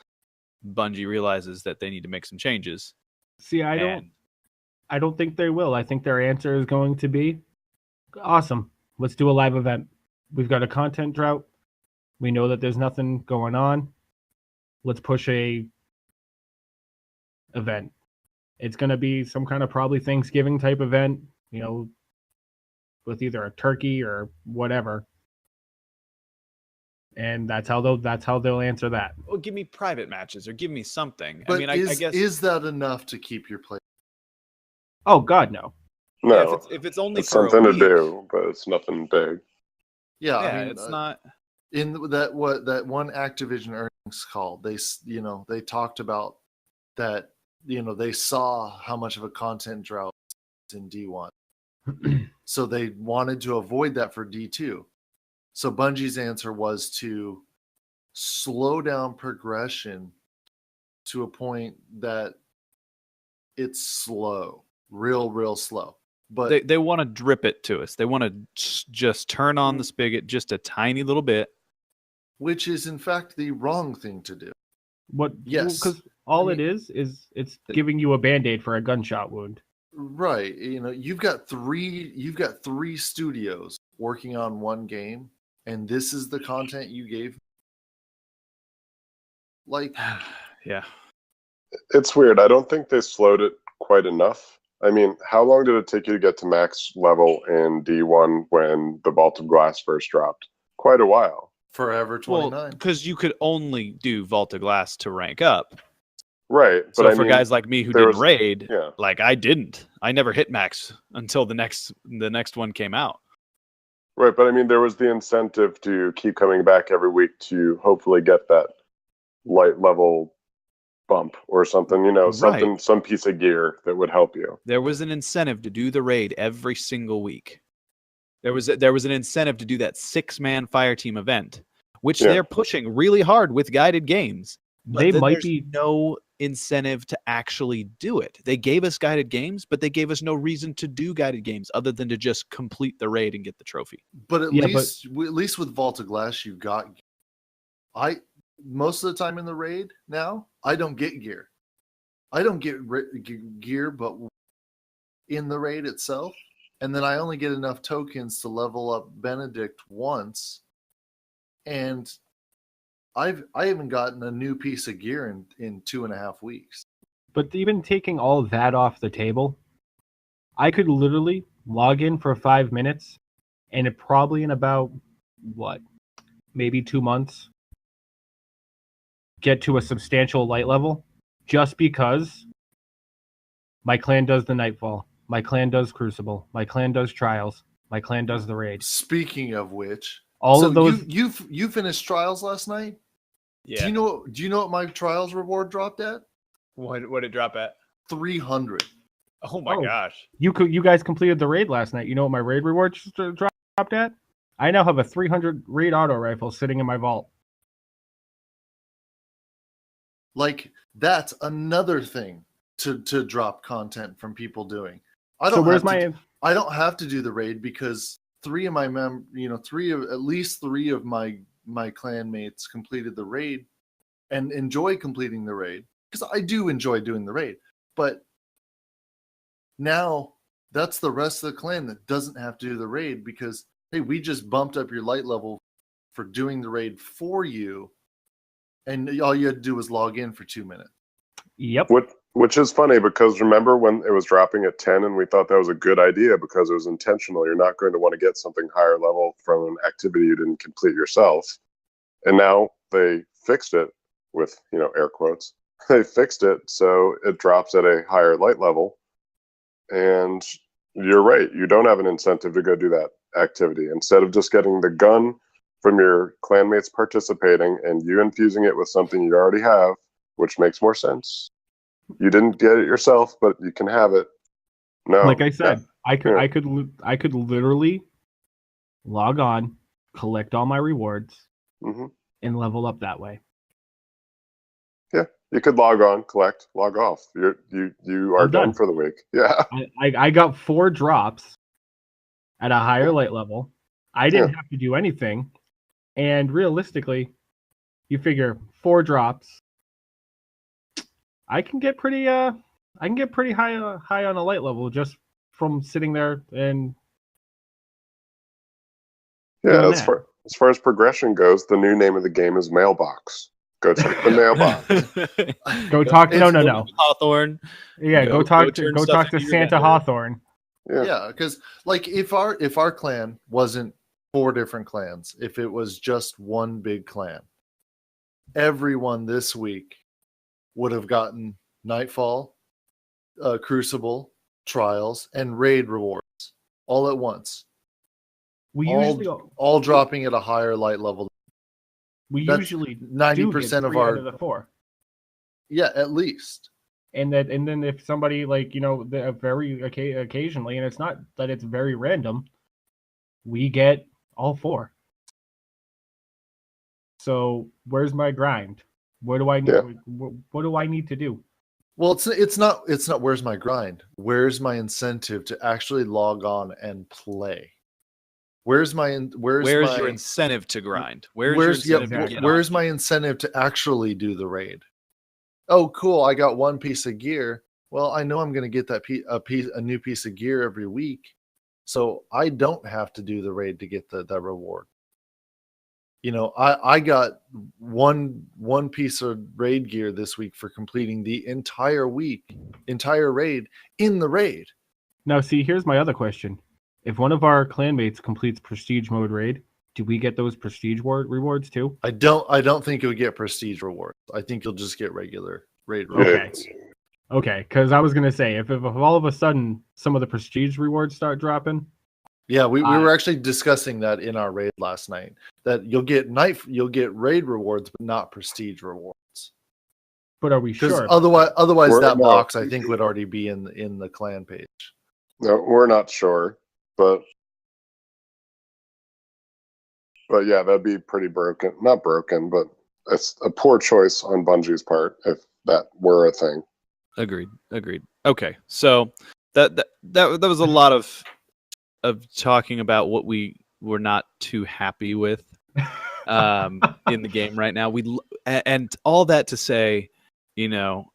S1: Bungie realizes that they need to make some changes.
S3: See, I don't think they will. I think their answer is going to be, awesome, let's do a live event. We've got a content drought. We know that there's nothing going on. Let's push a event. It's going to be some kind of probably Thanksgiving type event, with either a turkey or whatever. And that's how they'll answer that.
S1: Well, give me private matches or give me something.
S4: But
S1: I guess
S4: is that enough to keep your play?
S3: Oh God, no.
S2: No,
S1: if it's only
S2: it's
S1: for
S2: something
S1: a week,
S2: to do, but it's nothing big.
S4: Yeah,
S1: it's not.
S4: In that one Activision earnings call, they talked about that. They saw how much of a content drought in D1, so they wanted to avoid that for D2. So Bungie's answer was to slow down progression to a point that it's slow, real slow. But
S1: they want to drip it to us. They want to just turn on the spigot just a tiny little bit,
S4: which is in fact the wrong thing to do.
S3: Yes, because it is it's giving you a Band-Aid for a gunshot wound.
S4: Right. You've got three studios working on one game, and this is the content you gave. Like,
S1: yeah,
S2: it's weird. I don't think they slowed it quite enough. I mean, how long did it take you to get to max level in D1 when the Vault of Glass first dropped? Quite a while.
S4: Forever 29.
S1: Well, because you could only do Vault of Glass to rank up.
S2: Right. But
S1: so for guys like me who didn't raid,
S2: yeah.
S1: like I didn't. I never hit max until the next one came out.
S2: Right, but I mean, there was the incentive to keep coming back every week to hopefully get that light level bump or something, something, right. Some piece of gear that would help you.
S1: There was an incentive to do the raid every single week. There was an incentive to do that 6-man fire team event, which they're pushing really hard with guided games.
S3: They
S1: then
S3: might
S1: there's
S3: be.
S1: no incentive to actually do it. They gave us guided games, but they gave us no reason to do guided games other than to just complete the raid and get the trophy.
S4: But at
S3: Yeah,
S4: least with Vault of Glass, you've got. Most of the time in the raid now, I don't get gear. I don't get gear, but in the raid itself, and then I only get enough tokens to level up Benedict once, and I haven't gotten a new piece of gear in 2.5 weeks.
S3: But even taking all that off the table, I could literally log in for 5 minutes, and it probably in about maybe 2 months, get to a substantial light level, just because my clan does the Nightfall, my clan does Crucible, my clan does Trials, my clan does the raid.
S4: Speaking of which,
S3: all of those.
S4: You finished Trials last night.
S1: Yeah.
S4: Do you know what my Trials reward dropped at?
S1: What did it drop at?
S4: 300.
S1: Oh my gosh.
S3: You guys completed the raid last night. You know what my raid reward dropped at? I now have a 300 raid auto rifle sitting in my vault.
S4: Like, that's another thing to drop content from people doing. I don't have to do the raid because at least three of my clan mates completed the raid and enjoy completing the raid, because I do enjoy doing the raid. But now that's the rest of the clan that doesn't have to do the raid because, hey, we just bumped up your light level for doing the raid for you, and all you had to do was log in for 2 minutes.
S3: Yep.
S2: Which is funny because remember when it was dropping at 10 and we thought that was a good idea because it was intentional. You're not going to want to get something higher level from an activity you didn't complete yourself. And now they fixed it with, air quotes. They fixed it so it drops at a higher light level. And you're right. You don't have an incentive to go do that activity. Instead of just getting the gun from your clanmates participating and you infusing it with something you already have, which makes more sense. You didn't get it yourself, but you can have it. No,
S3: like I said, I could literally log on, collect all my rewards, and level up that way.
S2: Yeah, you could log on, collect, log off. You are done for the week. Yeah,
S3: I got 4 drops at a higher light level. I didn't have to do anything, and realistically, you figure 4 drops. I can get pretty high on a light level just from sitting there and
S2: as far as progression goes, the new name of the game is Mailbox. Go check the mailbox.
S3: Go talk. No.
S1: Hawthorne.
S3: Yeah, go talk to Santa Hawthorne.
S4: Yeah, because like if our clan wasn't 4 different clans, if it was just one big clan, everyone this week would have gotten Nightfall, Crucible, Trials, and Raid rewards all at once. All dropping at a higher light level. That's
S3: usually
S4: 90% of
S3: out of the 4.
S4: Yeah, at least.
S3: And then if somebody very occasionally, and it's not that it's very random, we get all 4. So where's my grind? What do I need to do?
S4: Well, it's not where's my grind? Where's my incentive to actually log on and play? Where's your
S1: incentive to grind?
S4: Where's my incentive to actually do the raid? Oh, cool! I got 1 piece of gear. Well, I know I'm going to get a new piece of gear every week, so I don't have to do the raid to get the reward. I got one piece of raid gear this week for completing the entire raid in the raid.
S3: Now, see, here's my other question. If one of our clanmates completes prestige mode raid, do we get those prestige rewards too?
S4: I don't think you'll get prestige rewards. I think you'll just get regular raid rewards.
S3: Okay, because I was going to say, if all of a sudden some of the prestige rewards start dropping.
S4: Yeah, we were actually discussing that in our raid last night. That you'll get raid rewards, but not prestige rewards.
S3: But are we sure?
S4: Otherwise that box I think would already be in the clan page.
S2: No, we're not sure, but yeah, that'd be pretty broken. Not broken, but a poor choice on Bungie's part if that were a thing.
S1: Agreed. Okay, so that was a lot of talking about what we were not too happy with in the game right now. And all that to say, you know,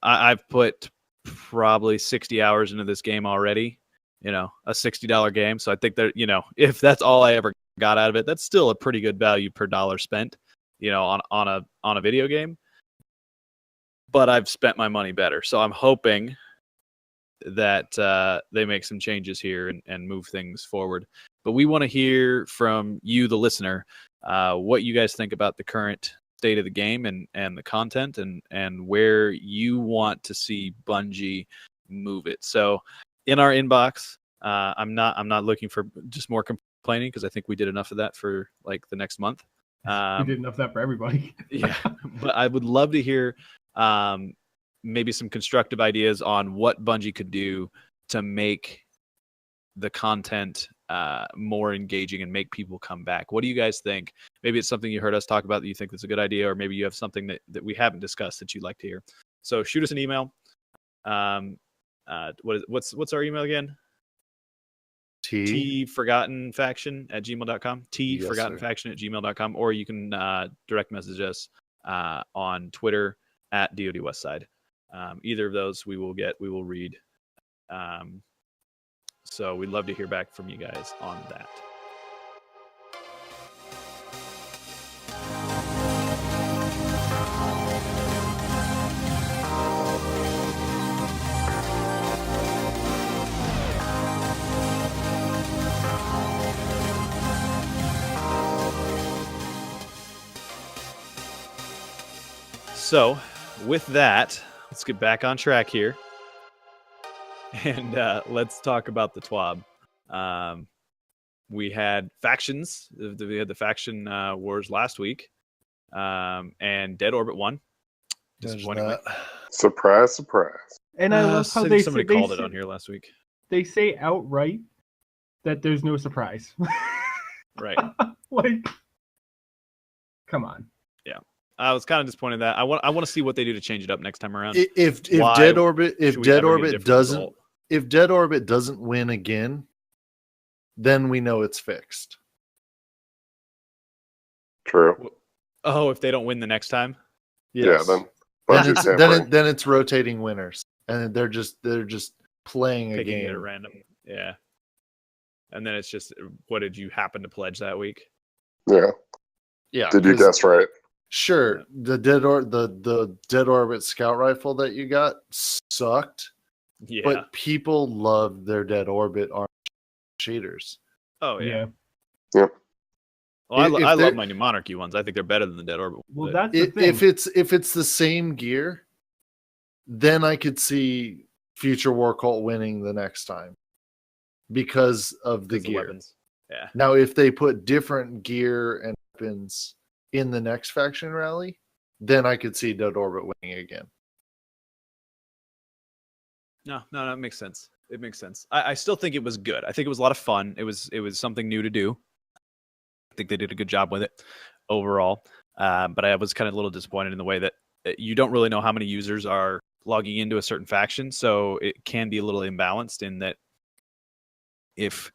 S1: I've put probably 60 hours into this game already. You know, a $60 game. So I think that, you know, if that's all I ever got out of it, that's still a pretty good value per dollar spent, you know, on a video game. But I've spent my money better. So I'm hoping that they make some changes here and move things forward. But we want to hear from you, the listener, what you guys think about the current state of the game and the content and where you want to see Bungie move it. So in our inbox, I'm not looking for just more complaining, because I think we did enough of that for like the next month.
S3: We did enough of that for everybody.
S1: Yeah, but I would love to hear maybe some constructive ideas on what Bungie could do to make the content more engaging and make people come back. What do you guys think? Maybe it's something you heard us talk about that you think is a good idea, or maybe you have something that we haven't discussed that you'd like to hear. So shoot us an email. What's our email again? tforgottenfaction@gmail.com. tforgottenfaction@gmail.com, or you can direct message us on Twitter @DOD Westside. Either of those we will read. So we'd love to hear back from you guys on that. So with that, let's get back on track here. And let's talk about the TWAB. We had factions. We had the faction wars last week, and Dead Orbit won. Disappointingly.
S2: Surprise!
S3: And I love how
S1: somebody called it on here last week.
S3: They say outright that there's no surprise.
S1: Right.
S3: Like, come on.
S1: Yeah. I was kind of disappointed that I want to see what they do to change it up next time around.
S4: If Dead Orbit doesn't win again, then we know it's fixed.
S2: True.
S1: Oh, if they don't win the next time?
S4: Yes.
S2: Yeah,
S4: then it's rotating winners, and they're just playing a game
S1: at random. Yeah. And then it's just, what did you happen to pledge that week?
S2: Yeah. Did you guess right?
S4: Sure, the Dead Orbit scout rifle that you got sucked.
S1: Yeah.
S4: But people love their Dead Orbit arm shaders.
S1: Oh yeah.
S2: Yep.
S1: Well, I love my new Monarchy ones. I think they're better than the Dead Orbit.
S3: Well, that's the thing.
S4: If it's the same gear, then I could see Future War Cult winning the next time because of the gear.
S1: Weapons. Yeah.
S4: Now, if they put different gear and weapons in the next faction rally, then I could see Dead Orbit winning again.
S1: No, it makes sense. It makes sense. I still think it was good. I think it was a lot of fun. It was something new to do. I think they did a good job with it overall. But I was kind of a little disappointed in the way that you don't really know how many users are logging into a certain faction, so it can be a little imbalanced in that if,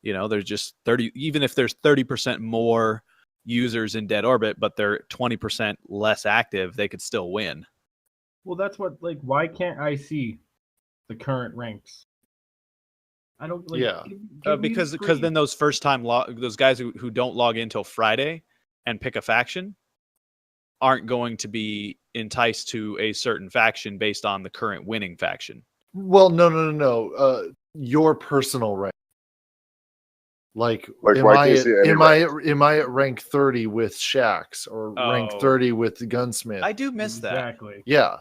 S1: there's just 30, even if there's 30% more users in Dead Orbit, but they're 20% less active, they could still win.
S3: Well, that's what, why can't I see the current ranks? I don't
S1: because then those first time those guys who don't log in till Friday and pick a faction aren't going to be enticed to a certain faction based on the current winning faction.
S4: Well, no. Your personal rank. Am I at rank 30 with Shax or rank 30 with the Gunsmith?
S1: I do miss that.
S3: Exactly.
S4: Yeah.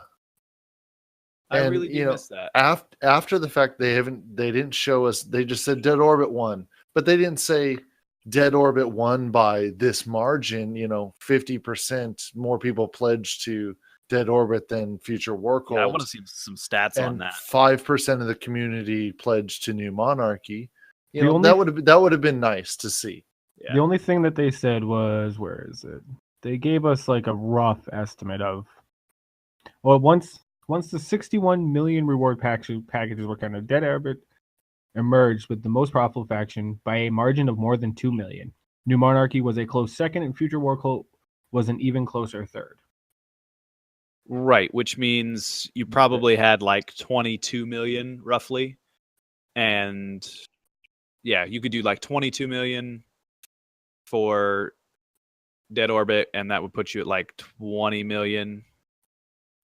S1: I really do miss that.
S4: After the fact, they didn't show us. They just said Dead Orbit won, but they didn't say Dead Orbit won by this margin. 50% more people pledged to Dead Orbit than Future War Cult.
S1: Yeah, I want to see some stats on that.
S4: 5% of the community pledged to New Monarchy. That would have been nice to see.
S3: Yeah. The only thing that they said was, where is it? They gave us like a rough estimate of, well, once the 61 million reward packages were kind of Dead Orbit emerged with the most profitable faction by a margin of more than 2 million. New Monarchy was a close second, and Future War Cult was an even closer third.
S1: Right, which means you probably had like 22 million roughly. And yeah, you could do like 22 million for Dead Orbit, and that would put you at like 20 million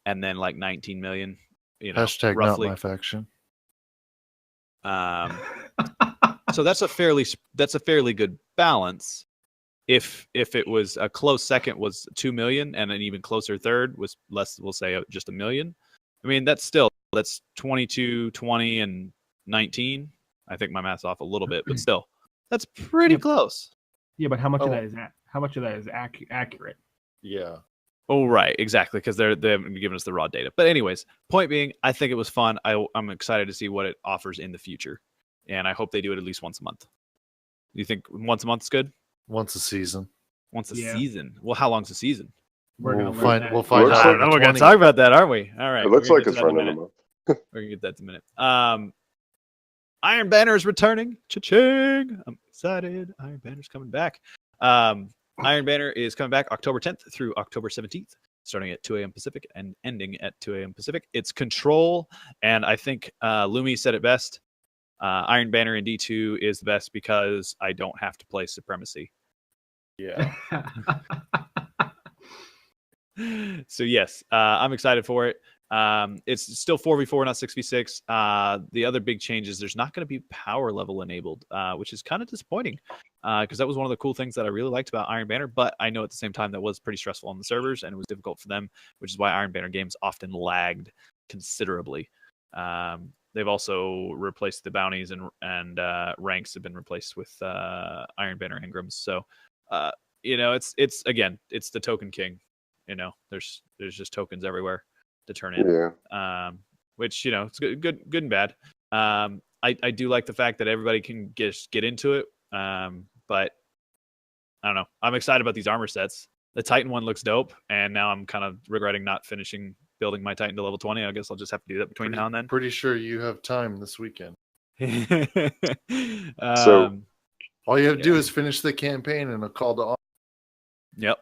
S1: and then like 19 million.
S4: Hashtag
S1: roughly.
S4: not my faction.
S1: So that's a fairly good balance. If it was a close second was 2 million and an even closer third was less, we'll say just 1 million. I mean, that's 22, 20, and 19. I think my math's off a little bit, but still, that's pretty close.
S3: Yeah, but how much of that is accurate?
S4: Yeah.
S1: Oh, right, exactly, because they haven't given us the raw data. But anyways, point being, I think it was fun. I'm excited to see what it offers in the future, and I hope they do it at least once a month. You think once a month is good?
S4: Once a season.
S1: Once a season? Well, how long's a season?
S4: We'll find out.
S1: I don't know. We're gonna talk about that, aren't we? All right.
S2: It looks like it's running a month.
S1: We're gonna get that in a minute. Iron Banner is returning. Cha-ching! I'm excited. Iron Banner's coming back. Iron Banner is coming back October 10th through October 17th, starting at 2 a.m. Pacific and ending at 2 a.m. Pacific. It's Control, and I think Lumi said it best. Iron Banner in D2 is the best because I don't have to play Supremacy.
S4: Yeah.
S1: So yes, I'm excited for it. It's still 4v4, not 6v6. The other big change is there's not going to be power level enabled, which is kind of disappointing because that was one of the cool things that I really liked about Iron Banner. But I know at the same time that was pretty stressful on the servers and it was difficult for them, which is why Iron Banner games often lagged considerably. They've also replaced the bounties and ranks have been replaced with Iron Banner engrams. So it's again, it's the token king. There's just tokens everywhere to turn in.
S2: Yeah.
S1: Which it's good and bad. I do like the fact that everybody can get into it. But I don't know. I'm excited about these armor sets. The Titan one looks dope, and now I'm kind of regretting not finishing building my Titan to level 20. I guess I'll just have to do that between now and then.
S4: Pretty sure you have time this weekend.
S2: So
S4: all you have to do is finish the campaign and a call to arms.
S1: Yep.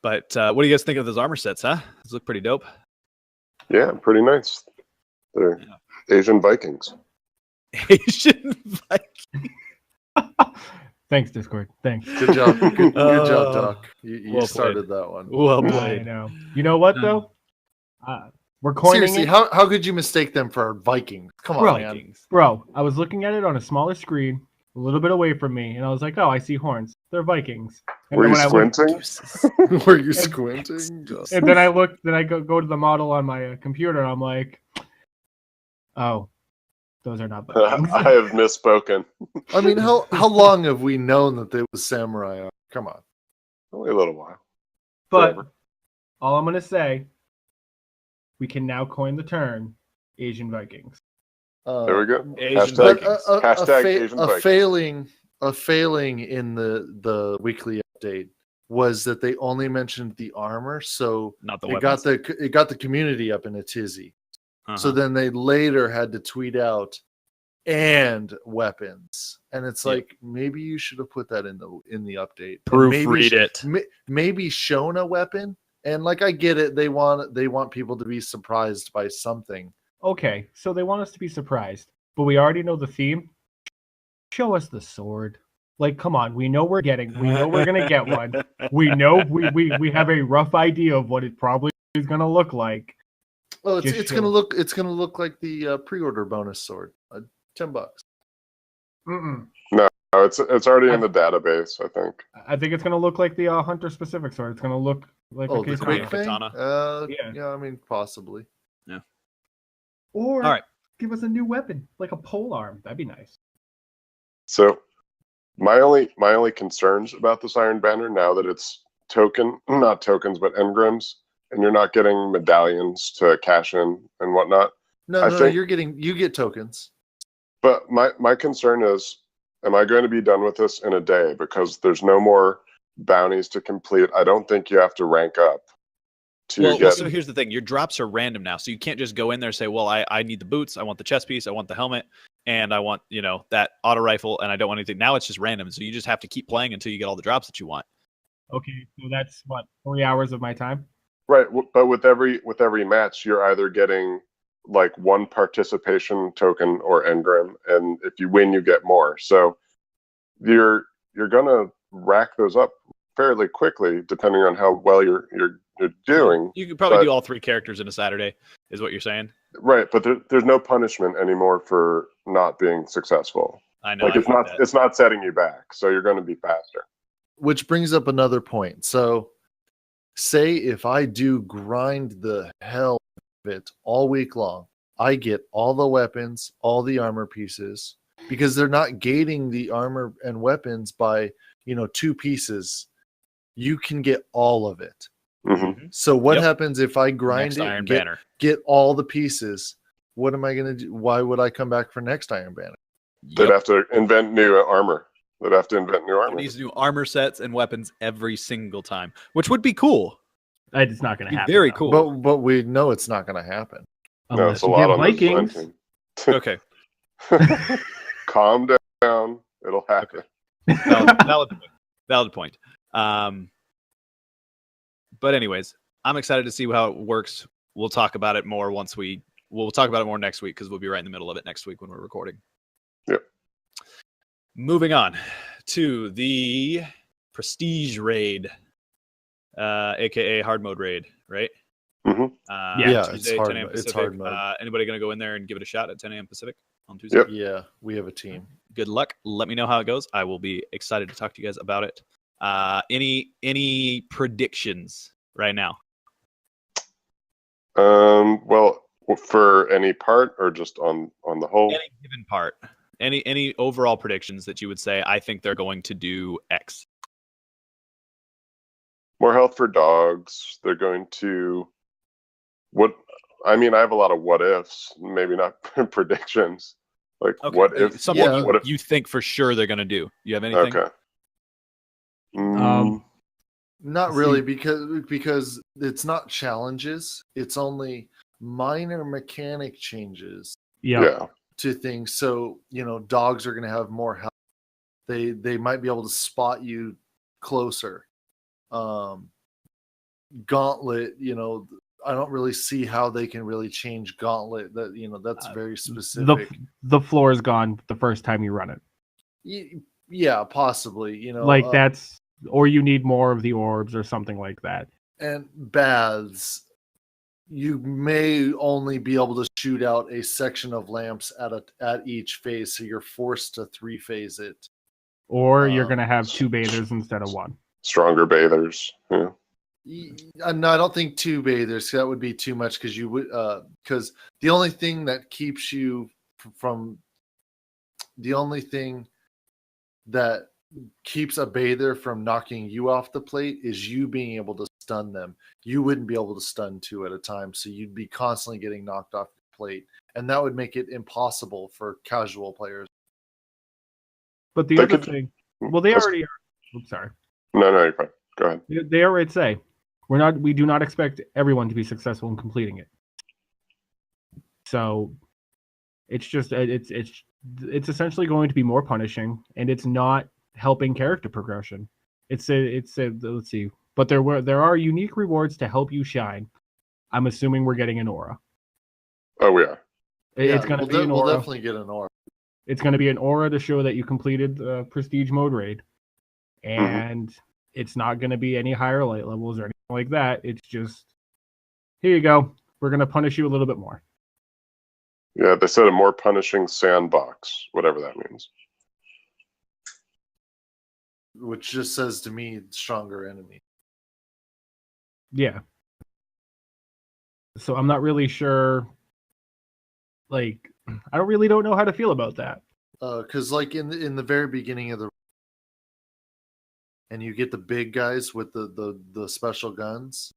S1: But what do you guys think of those armor sets, huh? Those look pretty dope.
S2: Yeah, pretty nice. They're Asian Vikings.
S1: Asian Vikings.
S3: Thanks, Discord. Thanks.
S4: Good job. Good job, Doc. You started that one.
S1: Well played.
S3: I know. You know what, though? We're coining
S4: Seriously,
S3: it.
S4: how could you mistake them for Vikings? Come on, man.
S3: Bro, I was looking at it on a smaller screen, a little bit away from me, and I was like, oh, I see horns. They're Vikings. And
S2: Were you squinting?
S4: Were you squinting?
S3: And then I looked, then I go to the model on my computer, and I'm like, oh, those are not Vikings.
S2: I have misspoken.
S4: I mean, how long have we known that they was samurai? Come on.
S2: Only a little while.
S3: But
S2: Forever.
S3: all I'm going to say, we can now coin the term Asian Vikings.
S2: There we go.
S1: Asian
S2: Hashtag,
S1: Vikings.
S2: hashtag Asian Vikings.
S4: A failing in the weekly update was that they only mentioned the armor, so
S1: Not the
S4: it
S1: weapons.
S4: got the community up in a tizzy.
S1: Uh-huh.
S4: So then they later had to tweet out and weapons, and it's like maybe you should have put that in the update.
S1: Proofread it.
S4: Maybe shown a weapon, and like I get it, they want people to be surprised by something.
S3: Okay, so they want us to be surprised, but we already know the theme. Show us the sword. Like, come on, we know we're gonna get one. We know we have a rough idea of what it probably is gonna look like.
S4: Well, it's gonna look like the pre-order bonus sword, $10.
S3: Mm-mm.
S2: No, it's already in the database, I think.
S3: I think it's gonna look like the Hunter specific sword. It's gonna look like a
S4: the
S3: katana.
S4: quick thing.
S1: Katana.
S4: Yeah, I mean possibly.
S1: Yeah.
S3: Or
S1: all right,
S3: give us a new weapon, like a pole arm. That'd be nice.
S2: So my only concerns about this Iron Banner now that it's not tokens, but engrams, and you're not getting medallions to cash in and whatnot.
S4: No, you get tokens.
S2: But my concern is, am I going to be done with this in a day? Because there's no more bounties to complete. I don't think you have to rank up to
S1: Well,
S2: get.
S1: so here's the thing: your drops are random now, so you can't just go in there and say, "Well, I need the boots, I want the chest piece, I want the helmet, and I want that auto rifle, and I don't want anything." Now it's just random, so you just have to keep playing until you get all the drops that you want.
S3: Okay, so that's what 3 hours of my time.
S2: Right, but with every match, you're either getting like one participation token or engram, and if you win, you get more. So you're gonna rack those up fairly quickly, depending on how well you're doing.
S1: You could probably do all 3 characters in a Saturday, is what you're saying.
S2: Right, but there's no punishment anymore for not being successful.
S1: I know.
S2: Like it's not setting you back, so you're going to be faster.
S4: Which brings up another point. So, say if I do grind the hell of it all week long, I get all the weapons, all the armor pieces, because they're not gating the armor and weapons by 2 pieces. You can get all of it.
S2: Mm-hmm.
S4: So what happens if I grind
S1: next
S4: it, get all the pieces? What am I going to do? Why would I come back for next Iron Banner?
S2: They'd have to invent new armor. They'd have to invent new armor.
S1: These new armor sets and weapons every single time, which would be cool.
S3: It's not going to happen.
S1: Very cool.
S4: But we know it's not going to happen.
S2: No, it's a lot on
S3: Vikings.
S2: this
S1: Okay.
S2: Calm down. It'll happen.
S1: Valid point. But anyways, I'm excited to see how it works. We'll talk about it more we'll talk about it more next week because we'll be right in the middle of it next week when we're recording.
S2: Yep.
S1: Moving on to the Prestige Raid, aka Hard Mode Raid, right?
S2: Mm-hmm.
S1: Tuesday, 10 a.m. Pacific.
S4: It's hard mode.
S1: Anybody going to go in there and give it a shot at 10 a.m. Pacific on Tuesday?
S2: Yep.
S4: Yeah, we have a team.
S1: Good luck. Let me know how it goes. I will be excited to talk to you guys about it. Any predictions right now?
S2: Well, for any part or just on the whole?
S1: Any given part. Any overall predictions that you would say, I think they're going to do X?
S2: More health for dogs. They're going to I have a lot of what ifs, maybe not predictions. Like
S1: Okay.
S2: what if
S1: something
S2: what if
S1: you think for sure they're going to do? You have anything?
S2: Okay.
S4: Not really, because it's not challenges. It's only minor mechanic changes
S2: Yeah.
S4: to things. So, dogs are going to have more health. They might be able to spot you closer. Gauntlet, I don't really see how they can really change Gauntlet. That's very specific.
S3: The floor is gone the first time you run it.
S4: Yeah, possibly.
S3: That's, or you need more of the orbs or something like that.
S4: And baths, you may only be able to shoot out a section of lamps at each phase, so you're forced to 3-phase it.
S3: Or you're going to have 2 bathers instead of 1.
S2: Stronger bathers. Yeah.
S4: No, I don't think 2 bathers. That would be too much because because the only thing that keeps you the only thing that keeps a bather from knocking you off the plate is you being able to stun them. You wouldn't be able to stun 2 at a time, so you'd be constantly getting knocked off the plate, and that would make it impossible for casual players.
S3: But the other thing, well, they already are. Oops, sorry.
S2: No, you're fine. Go ahead.
S3: They already say we do not expect everyone to be successful in completing it. So it's just it's essentially going to be more punishing, and it's not helping character progression. It's let's see, but there are unique rewards to help you shine. I'm assuming we're getting an aura.
S2: Oh yeah.
S3: It's going to be an aura.
S4: We'll definitely get an aura.
S3: It's going to be an aura to show that you completed the Prestige Mode Raid, and it's not going to be any higher light levels or anything like that. It's just, here you go. We're going to punish you a little bit more.
S2: Yeah, they said a more punishing sandbox, whatever that means.
S4: Which just says to me, stronger enemy.
S3: Yeah. So I'm not really sure. I don't know how to feel about that.
S4: Because in the very beginning of and you get the big guys with the special guns.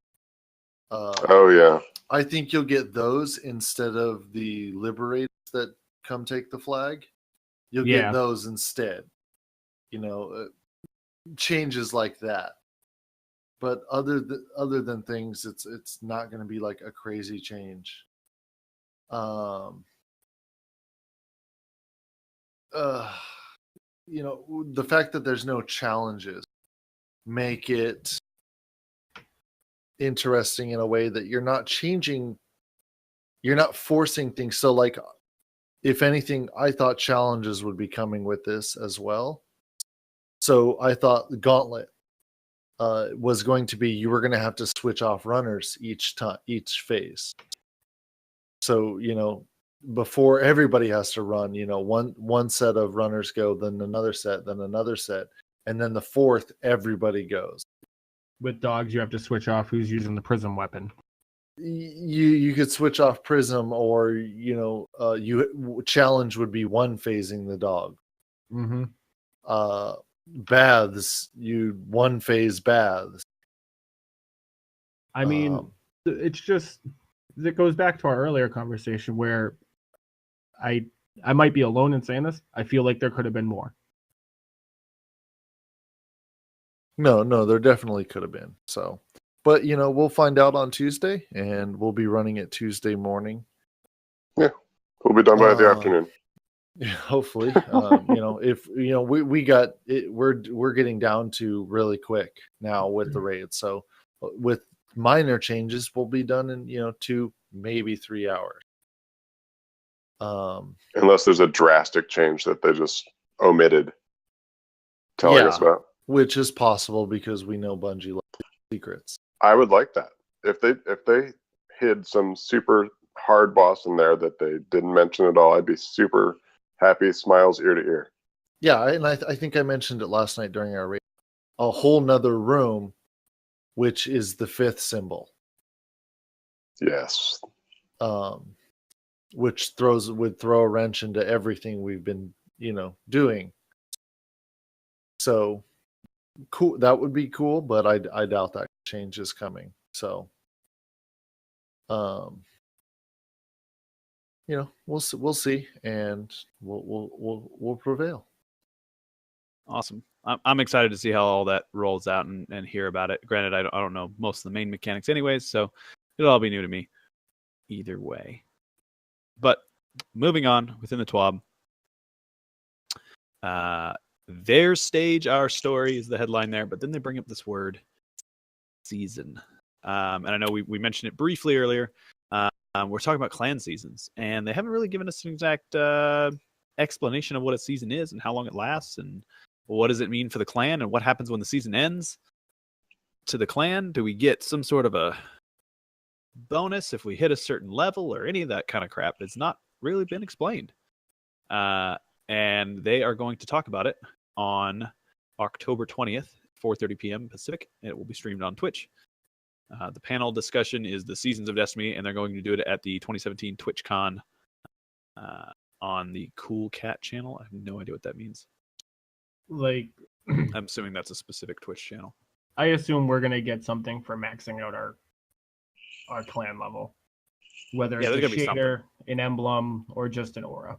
S2: Oh yeah.
S4: I think you'll get those instead of the liberators that come take the flag. You'll get those instead. changes like that. But other than things, it's not going to be like a crazy change. You know, the fact that there's no challenges make it interesting in a way that you're not forcing things. So like, if anything, I thought challenges would be coming with this as well. So I thought the gauntlet was going to be, you were going to have to switch off runners each phase. So, you know, before everybody has to run, you know, one set of runners go, then another set, and then the fourth, everybody goes.
S3: With dogs, you have to switch off who's using the prism weapon.
S4: You could switch off prism, or you know, challenge would be one phasing the dog.
S3: Mm-hmm.
S4: Baths, you one phase baths.
S3: I mean, it's just, it goes back to our earlier conversation where I might be alone in saying this. I feel like there could have been more.
S4: No, there definitely could have been. So, but you know, we'll find out on Tuesday, and we'll be running it Tuesday morning.
S2: Yeah, we'll be done by the afternoon.
S4: Hopefully, you know, if you know, we got it, we're getting down to really quick now with the raid. So, with minor changes, we'll be done in 2, maybe 3 hours.
S2: Unless there's a drastic change that they just omitted telling us about.
S4: Which is possible because we know Bungie loves secrets.
S2: I would like that. If they hid some super hard boss in there that they didn't mention at all, I'd be super happy, smiles ear to ear.
S4: Yeah, and I think I mentioned it last night during our raid. A whole nother room, which is the 5th symbol.
S2: Yes.
S4: Which would throw a wrench into everything we've been, doing. So cool. That would be cool, but I doubt that change is coming. So, we'll see, and we'll prevail.
S1: Awesome. I'm excited to see how all that rolls out and hear about it. Granted, I don't know most of the main mechanics anyways, so it'll all be new to me either way. But moving on within the TWAB, their stage, our story is the headline there, but then they bring up this word, season. And I know we mentioned it briefly earlier. We're talking about clan seasons, and they haven't really given us an exact explanation of what a season is and how long it lasts, and what does it mean for the clan, and what happens when the season ends to the clan. Do we get some sort of a bonus if we hit a certain level, or any of that kind of crap? It's not really been explained. And they are going to talk about it on October 20th, 4:30 p.m. Pacific. It will be streamed on Twitch. The panel discussion is the Seasons of Destiny, and they're going to do it at the 2017 TwitchCon on the Cool Cat channel. I have no idea what that means.
S3: Like,
S1: I'm assuming that's a specific Twitch channel.
S3: I assume we're gonna get something for maxing out our clan level, whether it's a shader, an emblem, or just an aura.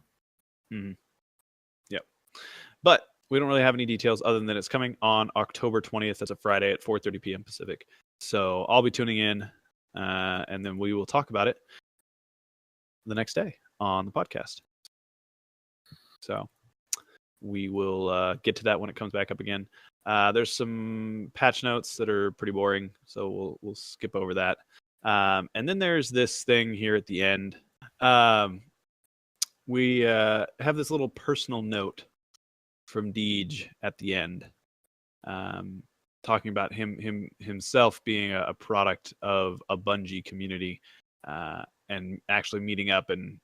S1: Mm-hmm. Yep. But we don't really have any details other than it's coming on October 20th. That's a Friday at 4:30 p.m. Pacific. So I'll be tuning in, and then we will talk about it the next day on the podcast. So we will get to that when it comes back up again. There's some patch notes that are pretty boring, so we'll skip over that. And then there's this thing here at the end. We have this little personal note from Deej at the end, talking about himself being a product of a Bungie community, and actually meeting up and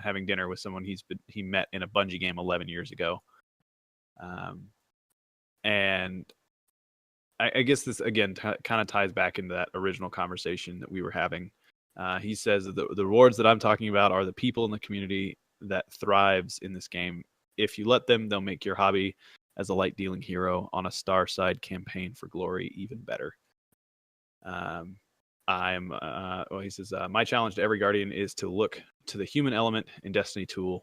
S1: having dinner with someone he met in a Bungie game 11 years ago. And I guess this again kind of ties back into that original conversation that we were having. He says that the rewards that I'm talking about are the people in the community that thrives in this game. If you let them, they'll make your hobby as a light dealing hero on a star side campaign for glory even better. He says, my challenge to every Guardian is to look to the human element in Destiny 2,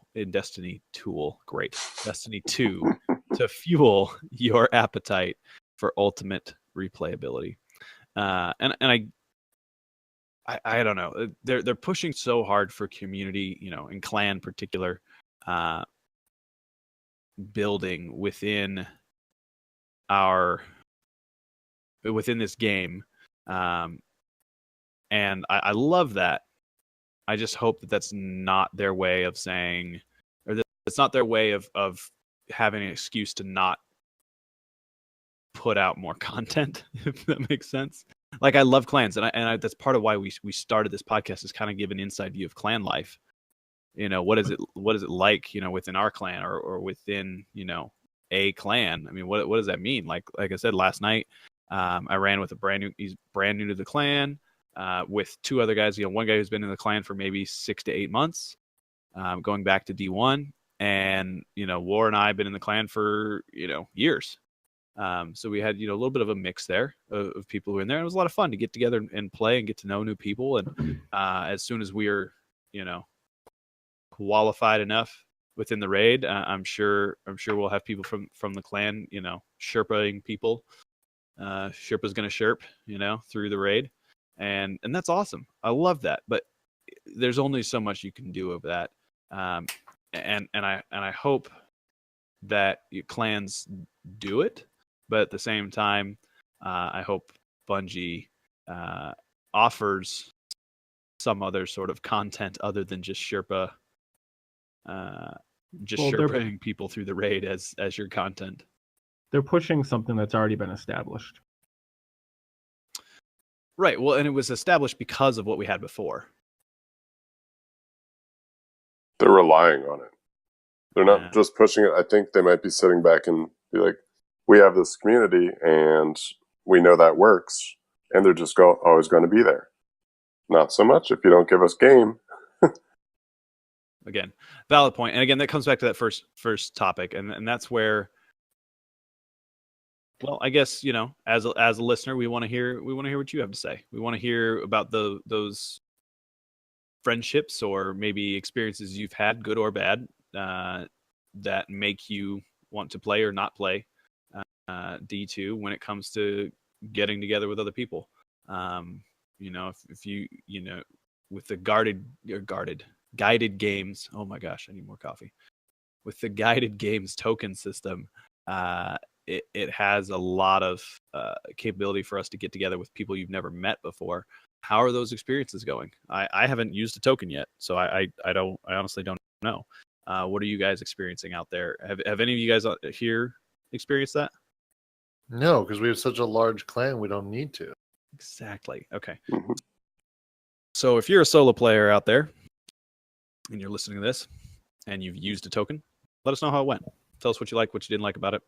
S1: to fuel your appetite for ultimate replayability. And I don't know. They're pushing so hard for community, in clan particular, building within this game, and I love that. I just hope that that's not their way of saying, or that it's not their way of having an excuse to not put out more content, if that makes sense. Like, I love clans, and I that's part of why we started this podcast, is kind of give an inside view of clan life. What is it like, within our clan or within, a clan? I mean, what does that mean? Like I said last night, I ran with he's brand new to the clan, with two other guys. One guy who's been in the clan for maybe 6 to 8 months, going back to D1, and War and I have been in the clan for years. So we had a little bit of a mix there of people who were in there. It was a lot of fun to get together and play and get to know new people. And as soon as we are qualified enough within the raid, I'm sure we'll have people from the clan, Sherpaing people. Sherpa's gonna Sherp, through the raid, and that's awesome. I love that, but there's only so much you can do over that. And I hope that clans do it, but at the same time, I hope Bungie offers some other sort of content other than just Sherpa. Sherpaing people through the raid as your content.
S3: They're pushing something that's already been established.
S1: Right. Well, and it was established because of what we had before.
S2: They're relying on it. They're not just pushing it. I think they might be sitting back and be like, we have this community and we know that works, and they're just always going to be there. Not so much if you don't give us game.
S1: Again, valid point. And again, that comes back to that first topic, and that's where, well, I guess, as a listener, we want to hear what you have to say. We want to hear about those friendships or maybe experiences you've had, good or bad, that make you want to play or not play D2 when it comes to getting together with other people. If you with the guided games. Oh my gosh, I need more coffee. With the guided games token system, it has a lot of capability for us to get together with people you've never met before. How are those experiences going? I haven't used a token yet, so I honestly don't know. What are you guys experiencing out there? Have any of you guys here experienced that?
S4: No, because we have such a large clan, we don't need to.
S1: Exactly. Okay.
S2: Mm-hmm.
S1: So if you're a solo player out there and you're listening to this and you've used a token, let us know how it went. Tell us what you like, what you didn't like about it.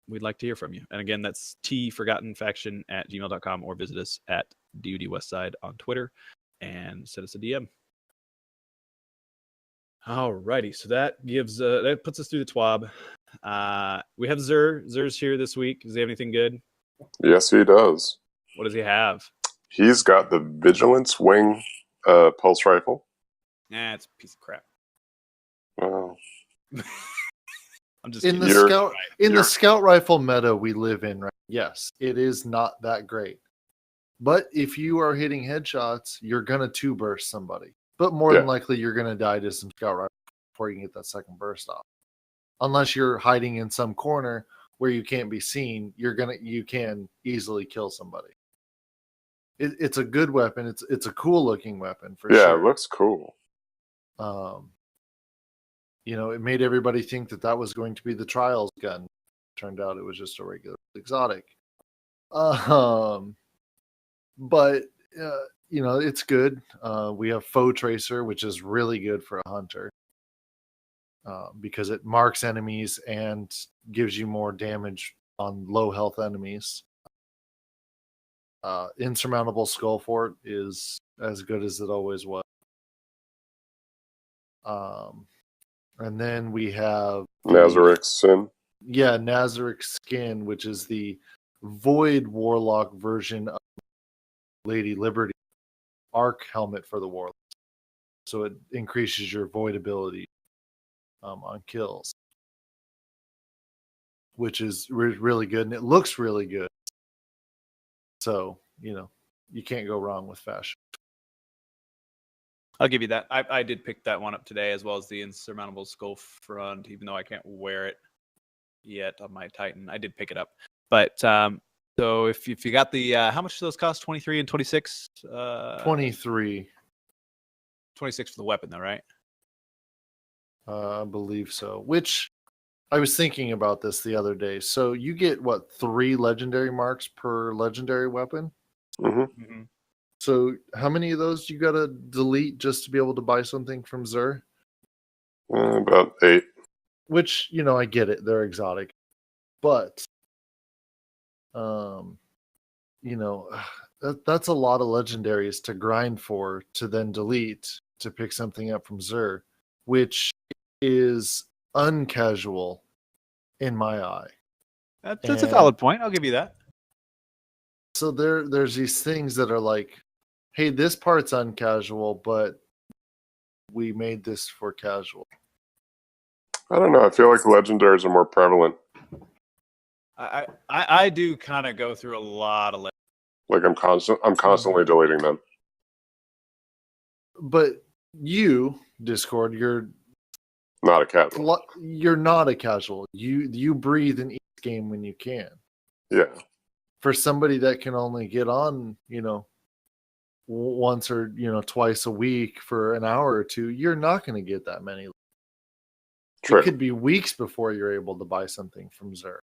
S1: We'd like to hear from you. And again, that's tforgottenfaction@gmail.com, or visit us at DUD Westside on Twitter and send us a DM. Alrighty, so that gives that puts us through the TWAB. We have Zur. Zur's here this week. Does he have anything good?
S2: Yes, he does.
S1: What does he have?
S2: He's got the Vigilance Wing pulse rifle.
S1: Nah, it's a piece of crap.
S2: Wow.
S1: I'm just
S4: in
S1: kidding.
S4: the scout rifle meta we live in, right? Yes, it is not that great. But if you are hitting headshots, you're gonna two burst somebody. But more than likely, you're gonna die to some scout rifle before you can get that second burst off. Unless you're hiding in some corner where you can't be seen, you can easily kill somebody. It's a good weapon. It's a cool looking weapon for sure.
S2: Yeah, it looks cool.
S4: It made everybody think that was going to be the Trials gun. Turned out it was just a regular exotic. But it's good. We have Foe Tracer, which is really good for a hunter. Because it marks enemies and gives you more damage on low health enemies. Insurmountable Skullfort is as good as it always was. And then we have
S2: Nazareth Sin.
S4: Yeah, Nazareth Skin, which is the Void Warlock version of Lady Liberty arc helmet for the Warlock. So it increases your Void ability. on kills, which is really good, and it looks really good. So, you can't go wrong with fashion.
S1: I'll give you that. I did pick that one up today, as well as the Insurmountable Skull Front, even though I can't wear it yet on my Titan. I did pick it up. But so if you got the how much do those cost? 23 and 26?
S4: 23.
S1: 26 for the weapon, though, right?
S4: I believe so. Which I was thinking about this the other day. So you get 3 legendary marks per legendary weapon?
S2: Mm-hmm.
S4: So how many of those you got to delete just to be able to buy something from Xur?
S2: About 8.
S4: Which, I get it. They're exotic. But, that's a lot of legendaries to grind for, to then delete, to pick something up from Xur, which is uncasual in my eye.
S1: That's a valid point. I'll give you that.
S4: So there's these things that are like, hey, this part's uncasual, but we made this for casual.
S2: I don't know. I feel like legendaries are more prevalent.
S1: I do kind of go through a lot of
S2: Like I'm constantly deleting them.
S4: But you, Discord, you're
S2: not a casual.
S4: You're not a casual. You breathe in each game when you can.
S2: Yeah.
S4: For somebody that can only get on, once or twice a week for an hour or two, you're not going to get that many.
S2: True.
S4: It could be weeks before you're able to buy something from Xur.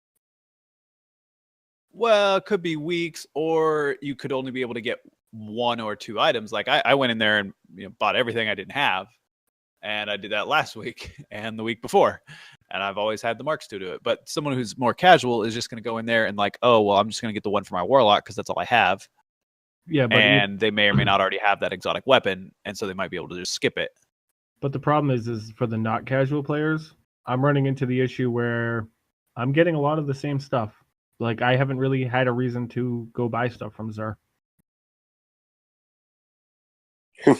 S1: Well, it could be weeks, or you could only be able to get 1 or 2 items. Like I went in there and bought everything I didn't have, and I did that last week and the week before, and I've always had the marks to do it. But someone who's more casual is just going to go in there and like, oh well, I'm just going to get the one for my warlock because that's all I have.
S3: Yeah, but
S1: they may or may not already have that exotic weapon, and so they might be able to just skip it.
S3: But the problem is for the not casual players, I'm running into the issue where I'm getting a lot of the same stuff. Like, I haven't really had a reason to go buy stuff from Xur.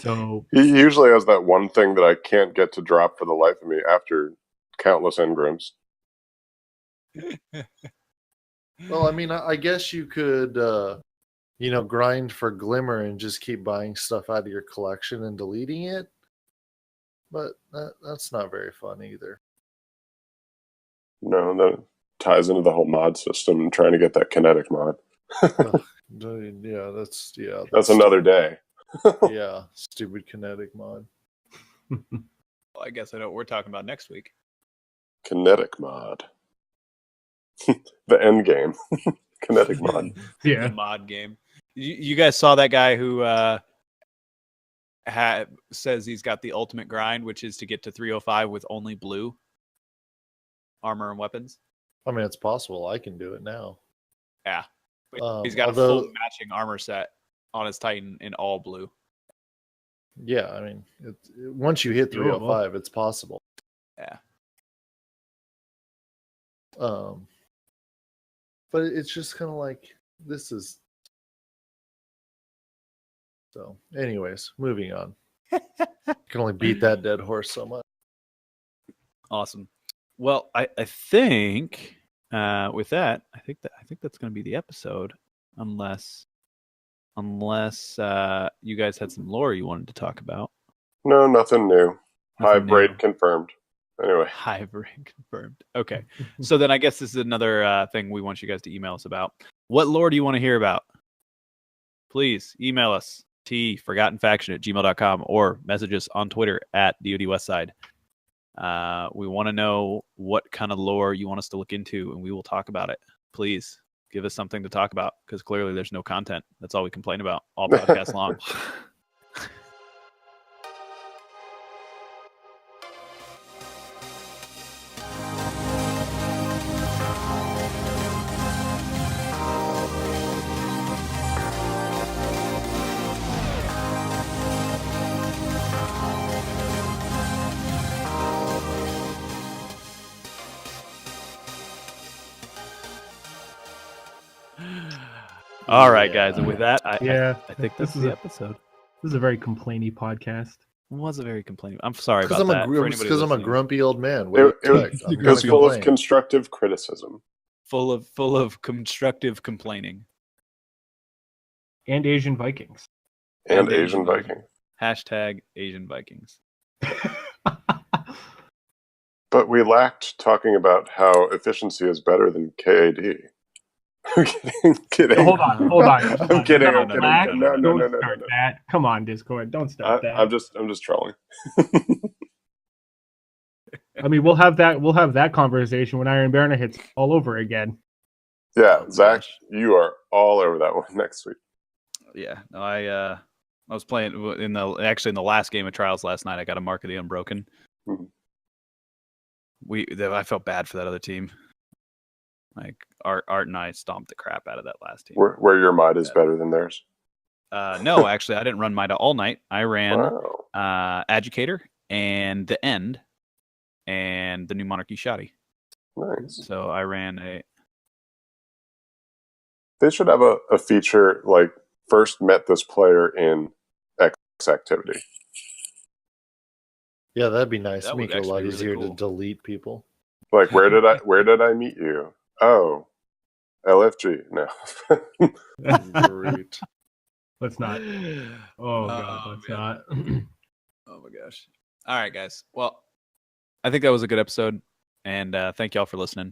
S3: So
S2: he usually has that one thing that I can't get to drop for the life of me after countless engrams.
S4: Well, I mean, I guess you could, grind for Glimmer and just keep buying stuff out of your collection and deleting it. But that's not very fun either.
S2: No, that ties into the whole mod system and trying to get that kinetic mod. That's another day.
S4: Yeah, stupid kinetic mod.
S1: Well, I guess I know what we're talking about next week.
S2: Kinetic mod. The end game. Kinetic mod.
S3: Yeah.
S1: The mod game. You guys saw that guy who says he's got the ultimate grind, which is to get to 305 with only blue armor and weapons?
S4: I mean, it's possible. I can do it now.
S1: Yeah. He's got a full matching armor set on his Titan in all blue.
S4: Yeah, I mean, once you hit 305, it's possible.
S1: Yeah.
S4: But it's just kind of like, this is... So, anyways, moving on. Can only beat that dead horse so much.
S1: Awesome. Well, I think with that, I think that's going to be the episode, unless you guys had some lore you wanted to talk about.
S2: No, nothing new. Hive braid confirmed. Anyway.
S1: Hive braid confirmed. Okay. So then I guess this is another thing we want you guys to email us about. What lore do you want to hear about? Please email us, tforgottenfaction@gmail.com, or message us on Twitter @DODWestside. We want to know what kind of lore you want us to look into, and we will talk about it. Please give us something to talk about, because clearly there's no content. That's all we complain about all podcast long. All right, guys, and with that, I think this is the episode.
S3: This is a very complainy podcast.
S1: wasn't very complaining. I'm sorry
S4: Because
S1: about
S4: I'm
S1: that.
S4: because I'm a grumpy old man. What
S2: It,
S4: do you
S2: it,
S4: expect? I'm
S2: it was
S4: gonna
S2: full of
S4: complain.
S2: constructive criticism.
S1: full of constructive complaining.
S3: And Asian Vikings.
S2: And Asian Viking.
S1: Hashtag Asian Vikings.
S2: But we lacked talking about how efficiency is better than KAD. I'm kidding.
S3: Hold on.
S2: I'm kidding.
S1: No,
S2: I'm
S1: no,
S2: kidding.
S1: no, no,
S2: No, no,
S3: Don't
S2: no,
S3: start
S2: no.
S3: that. Come on, Discord. Don't start that.
S2: I'm just trolling.
S3: I mean, we'll have that conversation when Iron Baron hits all over again.
S2: Yeah,
S1: Oh,
S2: Zach,
S1: gosh.
S2: you are all over that one next week.
S1: Yeah, no, I was playing in the last game of Trials last night. I got a Mark of the Unbroken.
S2: Mhm.
S1: I felt bad for that other team. Like Art and I stomped the crap out of that last team.
S2: Where your might is better than theirs.
S1: No, actually, I didn't run Mida all night. I ran
S2: Wow.
S1: Educator and the End and the new Monarchy Shoddy.
S2: Nice.
S1: So I ran a.
S2: They should have a feature like first met this player in X activity.
S4: Yeah, that'd be nice.
S1: That would
S4: Make it a lot
S1: actually be really
S4: easier
S1: cool.
S4: to delete people.
S2: Like where did I meet you? Oh, LFG. No.
S4: Great.
S3: Let's not. Oh god, let's
S1: man.
S3: not.
S1: Oh my gosh. All right, guys. Well, I think that was a good episode, and thank y'all for listening.